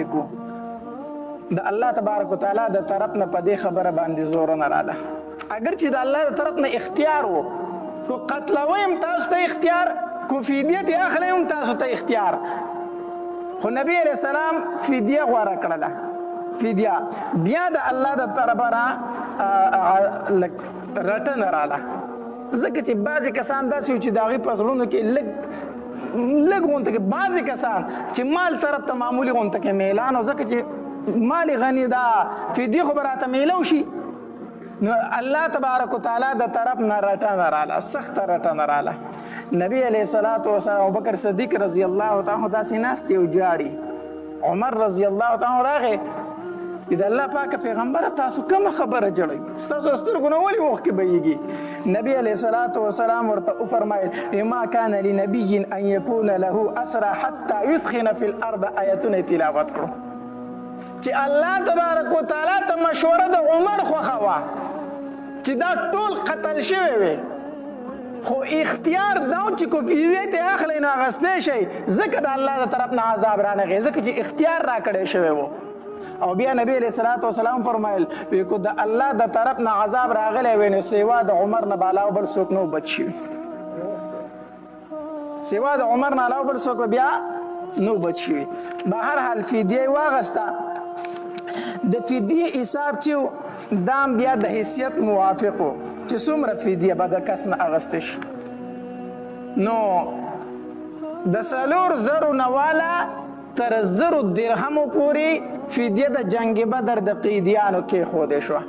کو. د الله تبارک وتعالی د طرف نه په دې خبره باندې زور نه رااله. اگر چې د الله د طرف نه اختیار وو کو قتلویم تاسو ته اختیار کو فدیه دې اخلیم تاسو ته اختیار خو نبی علیہ السلام فدیه غوره کړله. فدیه بیا د الله د طرفه را رټنه رااله ځکه چې بعضې کسان داسې وي چې د هغې په زړونو کې لږ غونته کې بعضې کسان چې مال طرف ته معمولي غونته کې میلان او ځکه چې مال غني دا فدیه خو به راته میلو شي نو الله تبارک وتعالی د طرف نه رټنه رااله سخته رټنه رااله. نبی علیه السلام ابوبکر صدیق رضی الله تعالی عنہ داسې ناست او جاړي. عمر رضی الله تعالی راغی د الله پاک پیغمبر تاسو کوم خبره جوړی ستاسو سترګو نه ولې وخت کې بهیږي. نبی علیه السلام ورته وفرمایل ما کان لنبی ان یکون له اسرى حتى یثخن فی الارض. آیتونه تلاوت کړو چې الله تبارک وتعالی ته مشوره د عمر خوښه وه چې دا ټول قتل شوی وي خو اختیار دا چې کو فدیه ته اخلئ نو اخیستی شئ ځکه د الله د طرف نه عذاب رانغی ځکه چې اختیار راکړی شوی و. او بیا نبی علیه السلام فرمایل وی که د الله د طرف نه عذاب راغلی وی نو سوا د عمر نه به علاوه بل څوک نه بچ شوي. سوا د عمر نه علاوه بل څوک بیا نه بچ شوي. بهرحال فدیه یې واغسته. د فدیه حساب چې دام بیا د حیثیت موافق و چې څومره فدیه به د کس نه اغستی شي. نو د 4,000 نه والا تر 1000 درهمو پورې فدیه د جنگ بدر د قیدیانو کې خودې شوه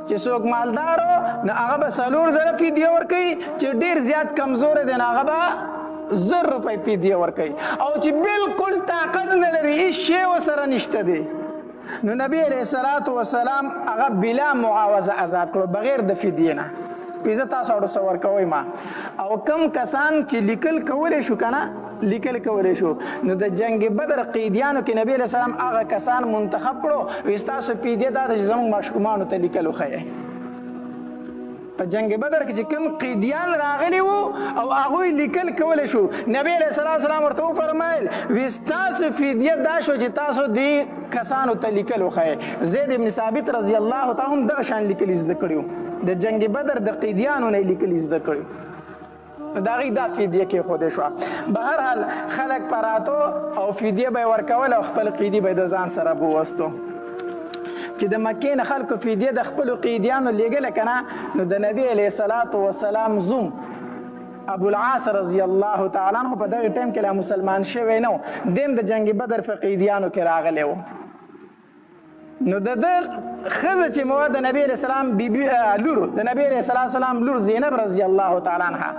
چې څوک مالدار نو هغه به 4 زره فدیه ورکوي چې ډیر زیات کمزور دی نو هغه به 1000 روپۍ فدیه ورکوي او چې بالکل طاقت نه لري هیڅ شی ورسره نشته دی نو نبی علیه الصلاة والسلام هغه بلا معاوضه آزاد کړو بغیر د فدیې نه ویزه تاسو اړو څه ورکوئ ما او کم کسان چې لیکل کولی شو که نه لیکل کولی شو نو د جنگ بدر قیدیانو کې نبی علیه السلام هغه کسان منتخب کړو وایي ستاسو فدیه دا ده چې زموږ ماشومانو ته لیکل وښیئ په جنگ بدر کې چې کوم قیدیان راغلي وو او هغوی لیکل کولی شو نبی علیه السلام ورته وفرمیل وایي ستاسو فدیه دا شو چې تاسو دې کسانو ته لیکل وښیئ زید بن ثابت رضی الله تعالی هم دغه شان لیکل زده کړي د جنگ بدر د قیدیانو نه لیکل زده کړي د هغوی دا فدیه کېښودې شوه بهرحال خلک پراتو او فدیه به یې ورکول او خپل قیدي به یې د ځان سره بووستو چې د مکې نه خلکو فدیه د خپلو قیدیانو لیږله که نه نو د نبي علیه الصلاة والسلام زوم ابو العاص رضی الله تعالی عنه په دغه ټایم کې لا مسلمان شوی نه و دیم د جنگ بدر په قیدیانو کې راغلی و نو د ده ښځه چې مو د نبي علیه السلام لور د نبي علیه السلام لور زینب رضی الله تعالی عنها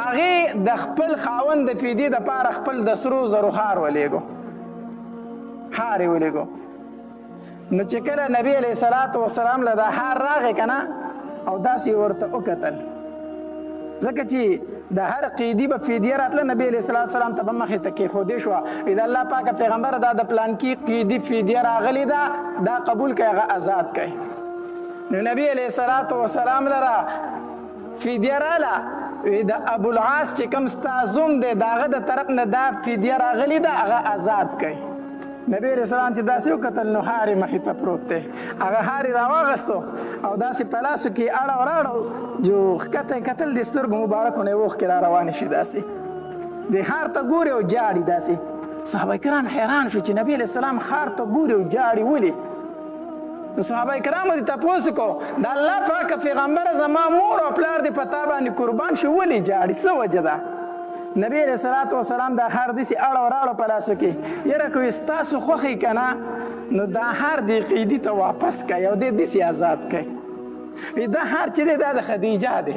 هغې د خپل خاوند د فدیې دپاره خپل د سرو زرو هار ولیږو هار یې ولیږو نو چې کله نبی علیه الصلاة والسلام له دا هار راغی که نه او داسې ورته وکتل ځکه چې د هر قیدي به فدیه راتله نبی علیه الصلاة والسلام ته به مخې ته کېښودې شوه وایي د الله پاکه پیغمبره دا د پلانکي قیدي فدیه راغلې ده دا قبول کړئ هغه آزاد کړئ نو نبی علیه الصلاة والسلام لره فدیه راله وی د ابو العاص چې کوم ستا زوم دی د هغه د طرف نه دا فدیه راغلې ده هغه آزاد کړئ نبی علیه السلام چې داسې وکتل نو هار یې مخې ته پروت دی هغه هار یې راواغستو او داسې په لاسو کې اړه وراړو جو ښکته یې کتل د سترګو مبارکو نه یې اوښکې را روانې شي داسې د هار ته ګوري او جاړي داسې صحابه کرام حیران شو چې نبی علیه السلام هار ته ګوري او جاړي ولې نو صحابه کرامو دې تپوس وکړو د الله پاکه پیغمبره زما مور او پلار دې په تا باندې قربان شو ولې جاړي څه وجه ده نبی علیه الصلاة والسلام دا هار داسې اړه وراړو په لاسو کې یره که ستاسو خوښې که نه نو دا هار دې قیدي ته واپس کړئ او دې داسې آزاد کړئ دا هار چې دی دا د خدیجه دی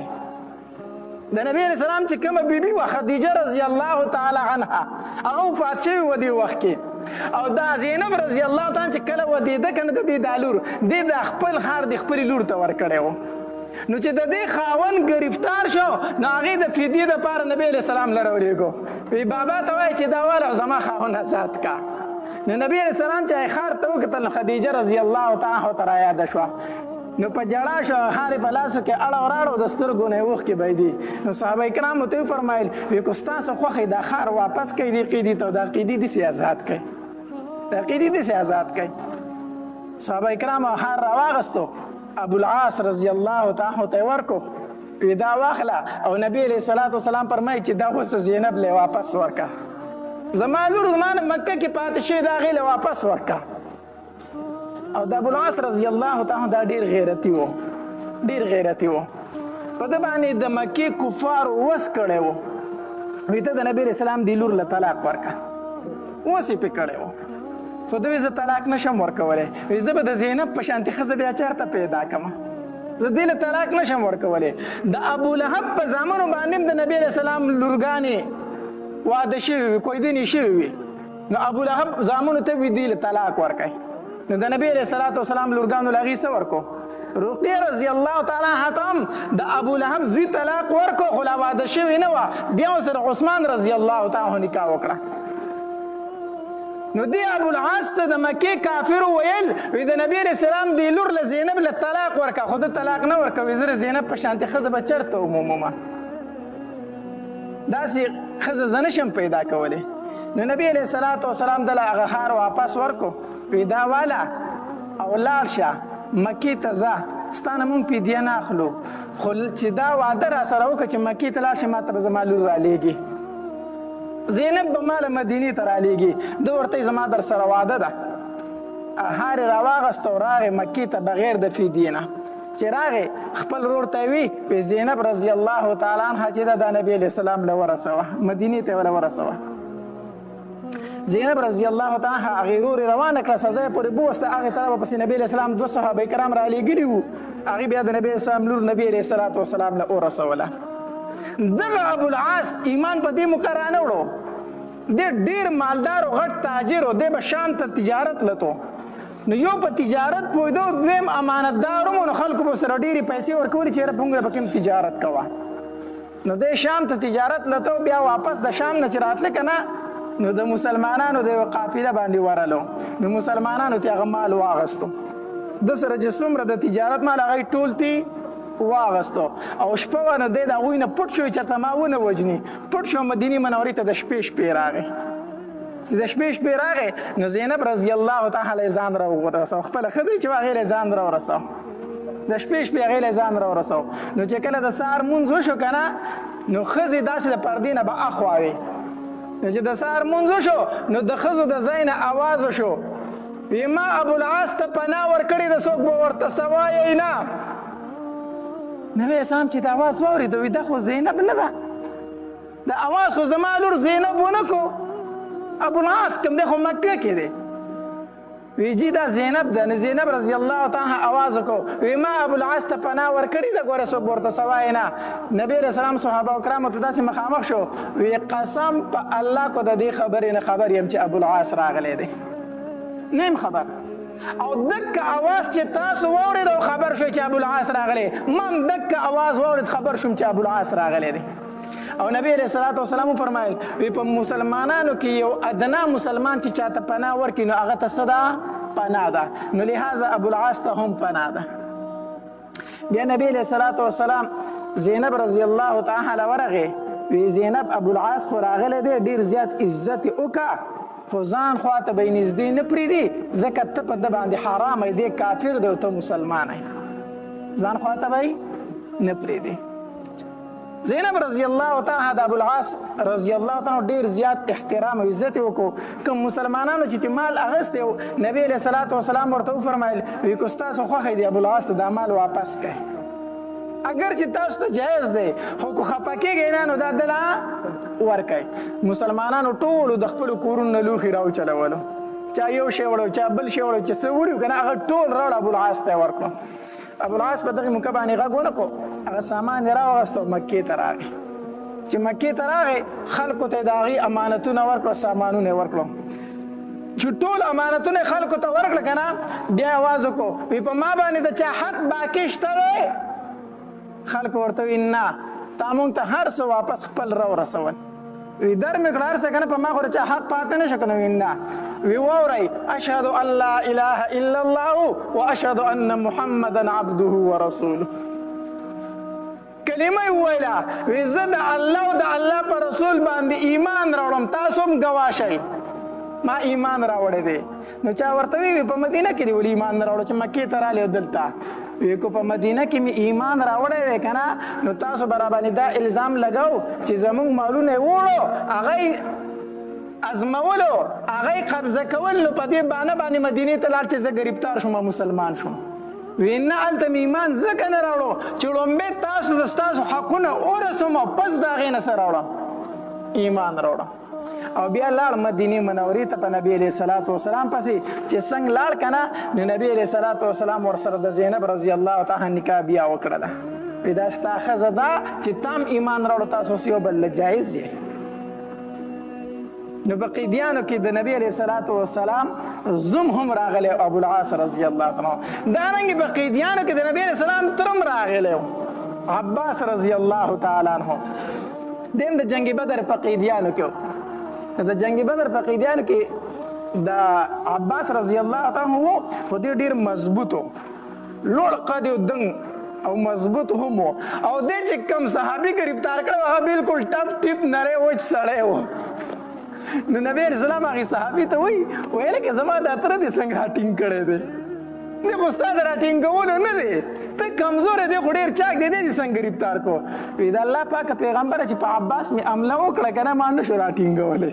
د نبی علیه السلام چې کومه بیبي وه خدیجه رضی الله تعالی عنها هغه وفات شوي و دې وخت کې او دا زینب رضی الله تعالی چې کله ودېده که نه د دې دا لور دې د خپل هار د خپلې لور ته ورکړی و نو چې د دې خاوند گرفتار شو نو هغې د فدیې دپاره نبی علیه السلام لره ولیږو وی بابا ته وایي چې دا واله زما خاوند آزاد کا نو نبی علیه السلام چې ښار ته وکتل نو خدیجه رضی الله تعالی عنها ته رایاده شوه نو په جړا شو هار یې په لاسو کې اړه وراړو د سترګو نه یې اوښکې بهیدي نو صحابه کرامو ته یې وفرمیل وی که ستاسو خوښې دا ښار واپس کوئ دې قیدي ته دا قیدي داسې آزاد کړئ دا قیدي داسې آزاد کړئ صحابه کرامو هار راواغستو ابو العاص رضی الله تعالی ته ورکو وی دا واخله او نبی علیه الصلاة والسلام فرمایي چې دا اوس زینب له واپس ورکه زما لور زما مکه کې پاتې شوې دا هغې له واپس ورکه او د ابو العاص رضی الله تعالی دا ډېر غیرتي و ډېر غیرتي و په ده باندې د مکې کفارو وس کړی و وی ته د نبی علیه السلام دې لور له طلاق ورکه وس یې پې کړی و خو دوی زه طلاق نشم ورکولی وی زه به د زینب په شانتې ښځه بیا چېرته پیدا کړم زه دې له طلاق نشم ورکولی د ابولهب په زامنو باندې هم د نبي علیه السلام لورګانې واده شوي وي کویدنې شوي وي نو ابولهب زامنو ته وي دې له طلاق ورکوي نو د نبي علیه الصلاة والسلام لورګانو له هغې څه ورکو رقیه رضی الله تعالی عنها ته هم د ابولهب زوی طلاق ورکو خو لا واده شوې نه وه بیا ورسره عثمان رضی الله تعالی عنه نکاح وکړه نو دی ابو العاص ته د مکې کافر ویل وی د نبی علیه السلام دی لور له زینب له طلاق ورکه خو د طلاق نه ورکوي زه زینب په شانتې ښځه به چېرته ومومه داسې ښځه زه نشم پیدا کولی نو نبی علیه الصلاة والسلام دله هغه هار واپس ورکو وی دا واله او لاړ شه مکې ته ځه ستا نه مونږ فدیه نه اخلو خو چې دا واده را سره وکړه چې مکې ته لاړ شي ما ته به زما لور رالیږي زینب به ما له مدینې ته رالیږي ده ورته زما در سره واده ده هار یې راواغست او راغې مکې ته بغیر د فدیې نه چې راغې خپل ورور ته وي زینب رضی الله تعالی عنها چې ده دا نبي علیه السلام له ورسوه مدینې ته یې ورسوه زینب رضی الله تعالی عنها هغې ورور یې روانه کړه سزا یې پورې بوسته هغې طرفه پسې نبي علیه السلام 2 صحابه کرام رالیږلي وو هغې بیا د نبي علیه السلام لور نبي علیه الصلاة والسلام له ورسوله دغه ابوالعاص ایمان په دې مقرره نه وړو دی ډېر مالدار او غټ تاجر و دی به شام ته تجارت لتو نو یو په تجارت پوهېدو دویم امانتدار و نو خلکو به سره ډېرې پیسې ورکولې چې یاره پونګره پکې هم تجارت کوه نو دی شام ته تجارت لتو بیا واپس د شام نه چې راتله که نه نو د مسلمانانو د یوه قافله باندې ورلو نو مسلمانانو ته هغه مال واغستو د سره چې څومره د تجارت مال هغه ټول تی واغستو او شپه وه نو دی د هغوی نه پټ شو چېرته ما ونه وجني پټ شو مدینې منورې ته د شپې راغی چې د شپې راغی نو زینب رضی الله تعالی ځان را ورسو خپله ښځه چې هغې له ځان را ورسو د شپې هغې له ځان را ورسو نو چې کله د سهار مونځ وشو که نه نو ښځې داسې د پردې نه به اخوا وي نو چې د سهار مونځ وشو نو د ښځو د ځای نه اواز وشو وی ما ابوالعاص ته پناه ورکړې ده څوک به ورته څه وایئ نه نبي اسلام چې د اواز واورېد وي دا خو زینب نه ده د اواز خو زما لور زینب ونه کو ابوالعاص کوم دی خو مکه کې دی وی جی دا زینب ده نو زینب رضی الله تعالی اواز وکړو وی ما ابوالعاص ته پناه ورکړې ده ګوره څوک ورته څه وایي نه نبي علیه السلام صحابه کرامو ته داسې مخامخ شو وی قسم په الله کو د دې خبرې نه خبر یم چې ابوالعاص راغلی دی نیم خبر او دک اواز چې تاسو واورید او خبر شوي چې ابوالعاص راغلی من دک اواز واورید خبر شوم چې ابوالعاص راغلی دی او نبی علیه الصلاة والسلام فرمایل وی په مسلمانانو کې یو ادنا مسلمان چې چاته پناه ورکړي نو هغه ته څه ده پناه ده نو لهذا ابوالعاص ته هم پناه ده بیا نبی علیه الصلاة والسلام زینب رضی الله تعالی ورغې وی زینب ابوالعاص خو راغلی دی ډېر زیات عزت یې وکړه خو ځان خواته به یې نږدې نه پرېږدي ځکه ته په ده باندې حرام یې دی کافر دی او ته مسلمان یې ځان خواته به یې نه پرېږدي زینب رضی الله تعالی د ابوالعاص رضی الله تعالی ډېر زیات احترام او عزت یې وکړو کوم مسلمانانو چې ته مال اخیستی و نبي علیه الصلاة والسلام ورته وفرمایل وی که ستاسو خوښه دی ابوالعاص ته دا مال واپس کړئ اگر چې تاسو ته جایز دی خو که خفه کېږئ نه نو دا دله ورکړئ مسلمانانو ټولو د خپلو کورونو نه لوښي راوچلولو چا یو شی وړو چا بل شی وړو چې څه وړي که نه هغه ټول راوړه ابوالعاص ته یې ورکړو ابوالعاص په دغې موقع باندې غږ ونه کړو هغه سامان یې راوغستو مکې ته راغی چې مکې ته راغی خلکو ته یې د هغې امانتونه ورکړو سامانونه یې ورکړو چې ټول امانتونه یې خلکو ته ورکړه که نه بیا یې آواز وکړو وی په ما باندې د چا حق باقي شته دی خلکو ورته وی نه تا مونږ ته هر څه واپس خپل راورسول وی در مې کړه هر څه که نه په ما خو د چا حق پاته نه شو که نه وی نه وی واورئ اشهد ان لا اله الا الله واشهد ان محمدا عبده ورسوله کلمه یې وویله وی زه د الله او د الله په رسول باندې ایمان راوړم تاسو هم ګواه شئ ما ایمان راوړی دی نو چا ورته وی په مدینه کې دی ولې ایمان نه راوړو چې مکې ته رالی دلته وی که په مدینه کې مې ایمان راوړی وی که نه نو تاسو به راباندې دا الزام لګو چې زموږ مالونه یې وړو هغه ازمولو هغه قبضه کول نو په دې بانه باندې مدینې ته لاړ چې زه ګرفتار شوم مسلمان شوم وی نه هلته مې ایمان ځکه نه راوړو چې لومبې تاسو د ستاسو حقونه ورسوم او پس د هغې نه څه راوړم ایمان راوړم او بیا لاړ مدینې منورې ته په نبي علیه الصلاة والسلام پسې چې څنګه لاړ که نه نو نبي علیه الصلاة والسلام ورسره د زینب رضی الله تعالی نکاح بیا وکړله وی دا ستا ښځه ده چې تا هم ایمان راوړو تاسو اوس یو بل له جایز یې نو په قیدیانو کې د نبی علیه الصلاة والسلام زوم هم راغلی ابوالعاص رضی الله تعالی دارنګې په قیدیانو کې د نبی علیه السلام تر هم راغلی عباس رضی الله تعالی عنه دیم د جنگ بدر په قیدیانو کې د جنگ بدر په قیدیانو کې د عباس رضی الله تعالی عنه خو دې ډېر مضبوط و لوړ قد او دنګ او مضبوط هم و او دې چې کوم صحابي گرفتار کړی هغه بالکل ټپ ټپ نری وچ سړی و نو نبی علیه السلام هغې صحابي ته وایي ویل کې زما دا تره دې څنګه راټینګ کړی دی نه خو ستا د راټینګولو نه دی ته کمزوری دی خو ډېر چاک دی چې څنګه گرفتار کو وی د الله پاکه پیغمبره چې په عباس مې حمله وکړه که نه ما نه شو راټینګولی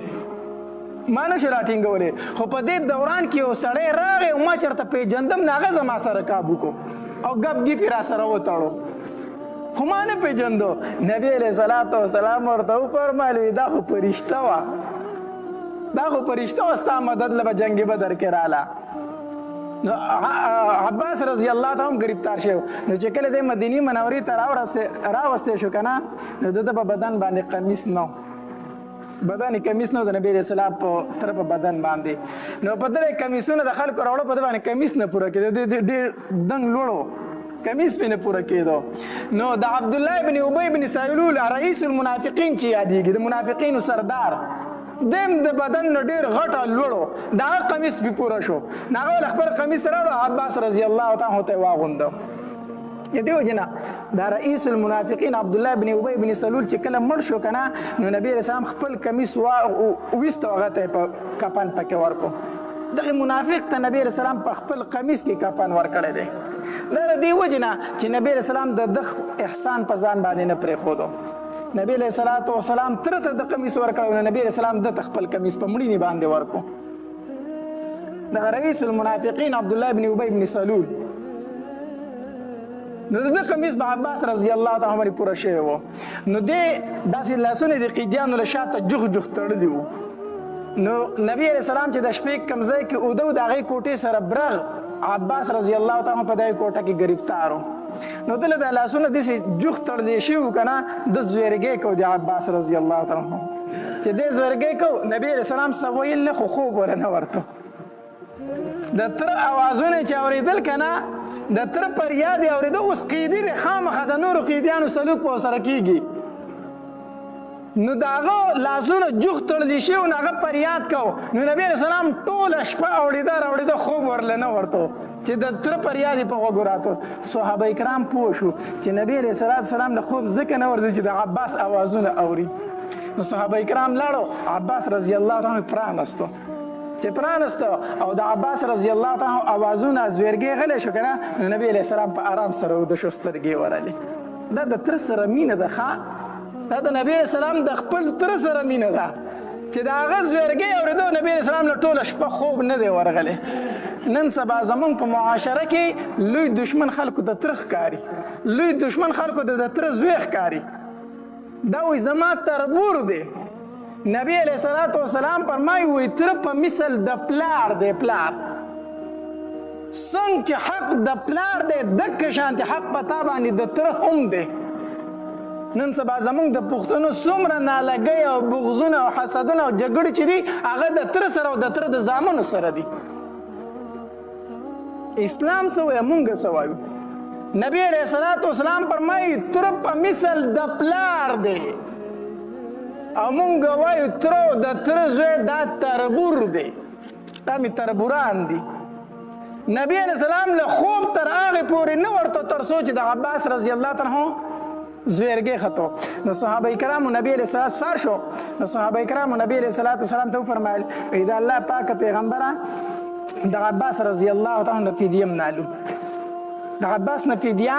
ما نه شو راټینګولی خو په دې دوران کې یو سړی راغی او ما چېرته پیژندم نه هغه زما سره کابو کو او ګپ ګپ یې را سره وتړو خو ما نه پیژندو نبی علیه الصلاة والسلام ورته وفرمایل وی دا خو فرشته وه دا خو فرشته ستا مدد له به جنگ بدر کې راله. نو عباس رضی الله تعالی هم گرفتار شو. نو چې کله د مدینه منورې ته راوسته شو کنه نو د په بدن باندې قمیص نه بدن کمیس نو د نبی رسول الله په طرف بدن باندې. نو په دغه کمیسونو د خلکو راوړو په باندې کمیس نه پوره کېده د دنګ لوړو کمیس په نه پوره کېدو. نو د عبد الله ابن ابي ابن سلول رئیس المنافقین چې یادېږي د منافقینو سردار دیم د بدن نو ډیر غټه لوړو دا کمیس به پوره شو. ناغه خپل کمیس راوړو عباس رضی الله تعالی عنہ ته واغوندو. دیو جنا دا رئیس المنافقین عبد الله ابن ابي ابن سلول چې کله مړ شو کنه نو نبی رسول الله خپل کمیس وست هغه ته په کفن پکې ورکو. دغه منافق ته نبی رسول الله په خپل کمیس کې کفن ورکړی دی. دا دی وجنا چې نبی رسول الله د احسان په ځان باندې نه پرې خودو. نبی علیہ الصلوۃ والسلام ترته د کمیس ورکړو نو نبی علیہ السلام د خپل کمیس په مړینه باندې ورکو. دا رئیس المنافقین عبد الله ابن ابي ابن سلول نو د کمیس به عباس رضی الله تعالی عنہ پوره شوی و. نو دې داسې لاسونه د قیدیانو له شاته جوخ جوخ تړلي وو. نو نبی علیہ السلام چې د شپې کم ځای کې اوده د هغې کوټې سره برغ عباس رضی الله تعالی عنہ په دغې کوټه کې گرفتار و. نو دله د لاسونه داسې جوخ تړلی شوي وو که نه د زویرګۍ کو د عباس رضی الله تعالی عنہ چې دې زویرګۍ کو نبی علیہ السلام څه ویل نه خو خوب وله نه ورته. د تره اوازونه چې اورېدل که نه د تر پر یاد اورېده اوس قیدي دی خامخا د نورو قیدیانو سلوک په ورسره کېږي. نو د هغه لاسونه جوخ تړلی شوي نو هغه پر یاد کو نو نبي علیه السلام ټوله شپه اورېده خوب ورله نه ورته چې د تره پر یاد یې په غوږو راته. صحابه کرام پوه شو چې نبي علیه السلام د خوب ځکه نه ورځي چې د عباس اوازونه اوري. نو صحابه کرام لاړو عباس رضی الله تعالی عنہ پرانستو چې پرانسته او د عباس رضی الله تعالی اوازونه زویرګۍ غلی شو که نه نو نبی علیه السلام په آرام سره وده شو سترګې ورلې. دا د تره سره مینه ده ښه دا د نبی علیه السلام د خپل تره سره مینه ده چې د هغه زویرګۍ اورېدو نبی علیه السلام له ټوله شپه خوب نه دی ورغلی. نن سبا زمونږ په معاشره کې لوی دشمن خلکو د تره ښکاري لوی دشمن خلکو د تره زوی ښکاري. دا وایي زما تربور دی. نبی علیہ الصلوۃ والسلام فرمایي وایي تره په مثل د پلار دی. پلار څنګه چې حق د پلار دی دکه شانتې حق په تا باندې د تره هم دی. نن سبا زمونږ د پښتنو څومره نالګۍ او بغضونه او حسدونه او جګړې چې دي هغه د تره سره او د تره د زامنو سره دي. اسلام څه وایي مونږ څه وایو. نبی علیہ الصلوۃ والسلام فرمایي تره په مثل د پلار دی او مونږ وایو تره د تره زوی دا تربور دی دا مې تربوران دي. نبی علیہ السلام له خوب تر هغې پورې نه ورته تر څو چې د عباس رضی الله تعالی عنہ زویرګۍ ختو. نو صحابه کرامو نبی علیہ السلام سار شو. نو صحابه کرامو نبی علیہ السلام ته وفرمایل د الله پاکه پیغمبره د عباس رضی الله تعالی عنہ فدیه معلوم د عباس نه فدیه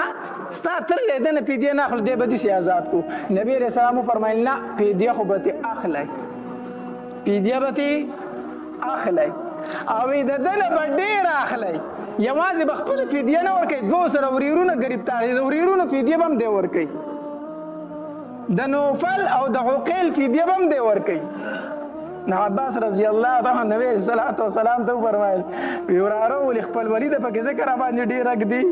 ستا تر دی د نه فدیه نه اخلو دی به داسې آزاد کو. نبی علیہ السلام وفرمایل نه فدیه خو به ترې اخلی فدیه به ترې اخلی او د ده نه به ډېر اخلی. یوازې به خپله فدیه نه ورکوي دوه سره وریرونه ګرفتار دي د وریرونو فدیه به هم دی ورکوي د نوفل او د عقیل فدیه به هم دی ورکوي. نو عباس رضی الله تعالی عنہ نبی صلوات و سلام ته فرمایل وی وراره ولې خپل ولید پکې ذکر باندې ډیر رګ دی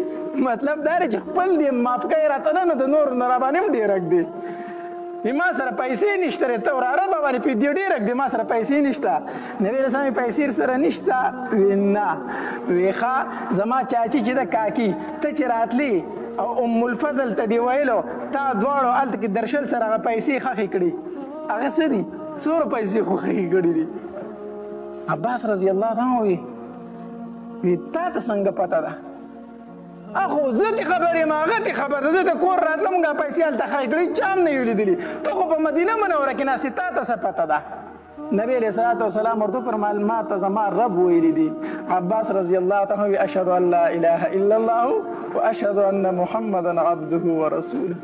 مطلب دا چې خپل دې ماپکې راته نه د نور نه را باندې ډیر رګ دی. ما سره پیسې نشته ته وراره باندې په دې ډیر رګ دی ما سره پیسې نشته. نبی رسول الله پیسې سره نشته وینا ویخه زما چاچی چې د کاکی ته چې راتلی او ام الفضل ته دی ویلو تا دواړو الته کې درشل سره هغه پیسې خخې کړي هغه څه دي څومره پیسې خو خخې کړي دي. عباس رضی الله تعالی وی تا ته څنګه پته ده اخو زه تی خبر یم هغه تی خبر ده زه د کور راتلم هغه پیسې هلته خخې کړي چا هم نه یې لیدلي ته خو په مدینه منوره کې ناستې تا ته څه پته ده. نبی علیہ الصلوۃ والسلام ورته فرمایل ما ته زما رب ویلی دي. عباس رضی الله تعالی عنہ اشهد ان لا اله الا الله واشهد ان محمدا عبده ورسوله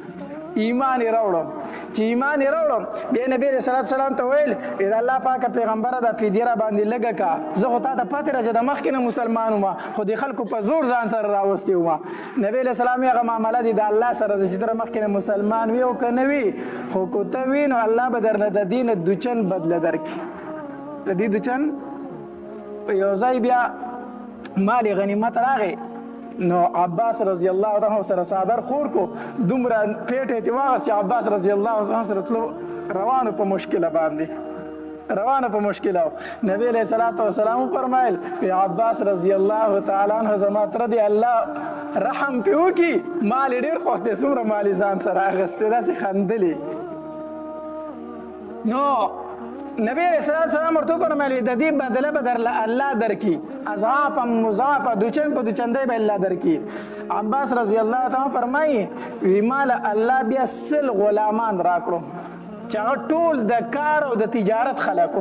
ایمان راوړم چې ایمان راوړم بیا نبی علیہ الصلوۃ والسلام ته ویل اذا الله پاک پیغمبره د فدیه را باندې لګه کا زه خو تا ته پاتې راځه د مخکې نه مسلمان وم خو د خلکو په زور ځان سره راوستی وم. نبی علیہ السلام هغه معامله دي د الله سره د چې در مخکې نه مسلمان وي او که نه وي خو که ته وي نو الله به درنه د دین دوچن بدله درکړي د دې دچن په یو ځای بیا مال غنیمت راغی نو عباس رضی الله عنه سره صادر خور کو دومره پیټه تی واغس چې عباس رضی الله عنه سره تلو روانو په مشکله باندې نبی علیہ الصلوۃ والسلام فرمایل یا عباس رضی الله تعالی عنہ زما تر دی الله رحم پیو کی مال ډیر خوښ دې څومره مال ځان سره اغسته داسې خندلې نو نبی رسول الله سلام ورته فرمایلی د دې بدله به درله الله درکي اضعافا مضاعفه دوچن په دوچندۍ به الله درکي عباس رضی الله تعالی فرمایي وی مال الله بیا سل غلامان راکړو چې هغه ټول د کار او د تجارت خلکو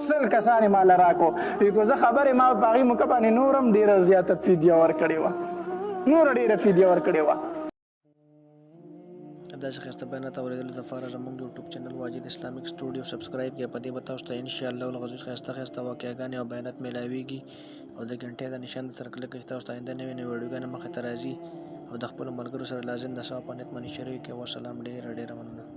سل کسانې مال راکړو وی که زه خبرې ما په هغې موقع باندې نورم ډېره زیاته فدیه ورکړې وه داسې ښایسته بیانات اورېدلو دپاره زموږ د یوټیوب چینل واجد اسلامیک سټوډیو سبسکرایب کړئ په دې به تاسو ته انشاءالله الغزو ښایسته واقعګانې او بیانات میلاویږي او د غنټې د نشان سره کلک کړئ چې تاسو ته آینده نوې ویډیوګانې مخې ته راځي او د خپلو ملګرو سره لازم د ثواب په نیت باندې شریک کړئ. والسلام ډېره مننه.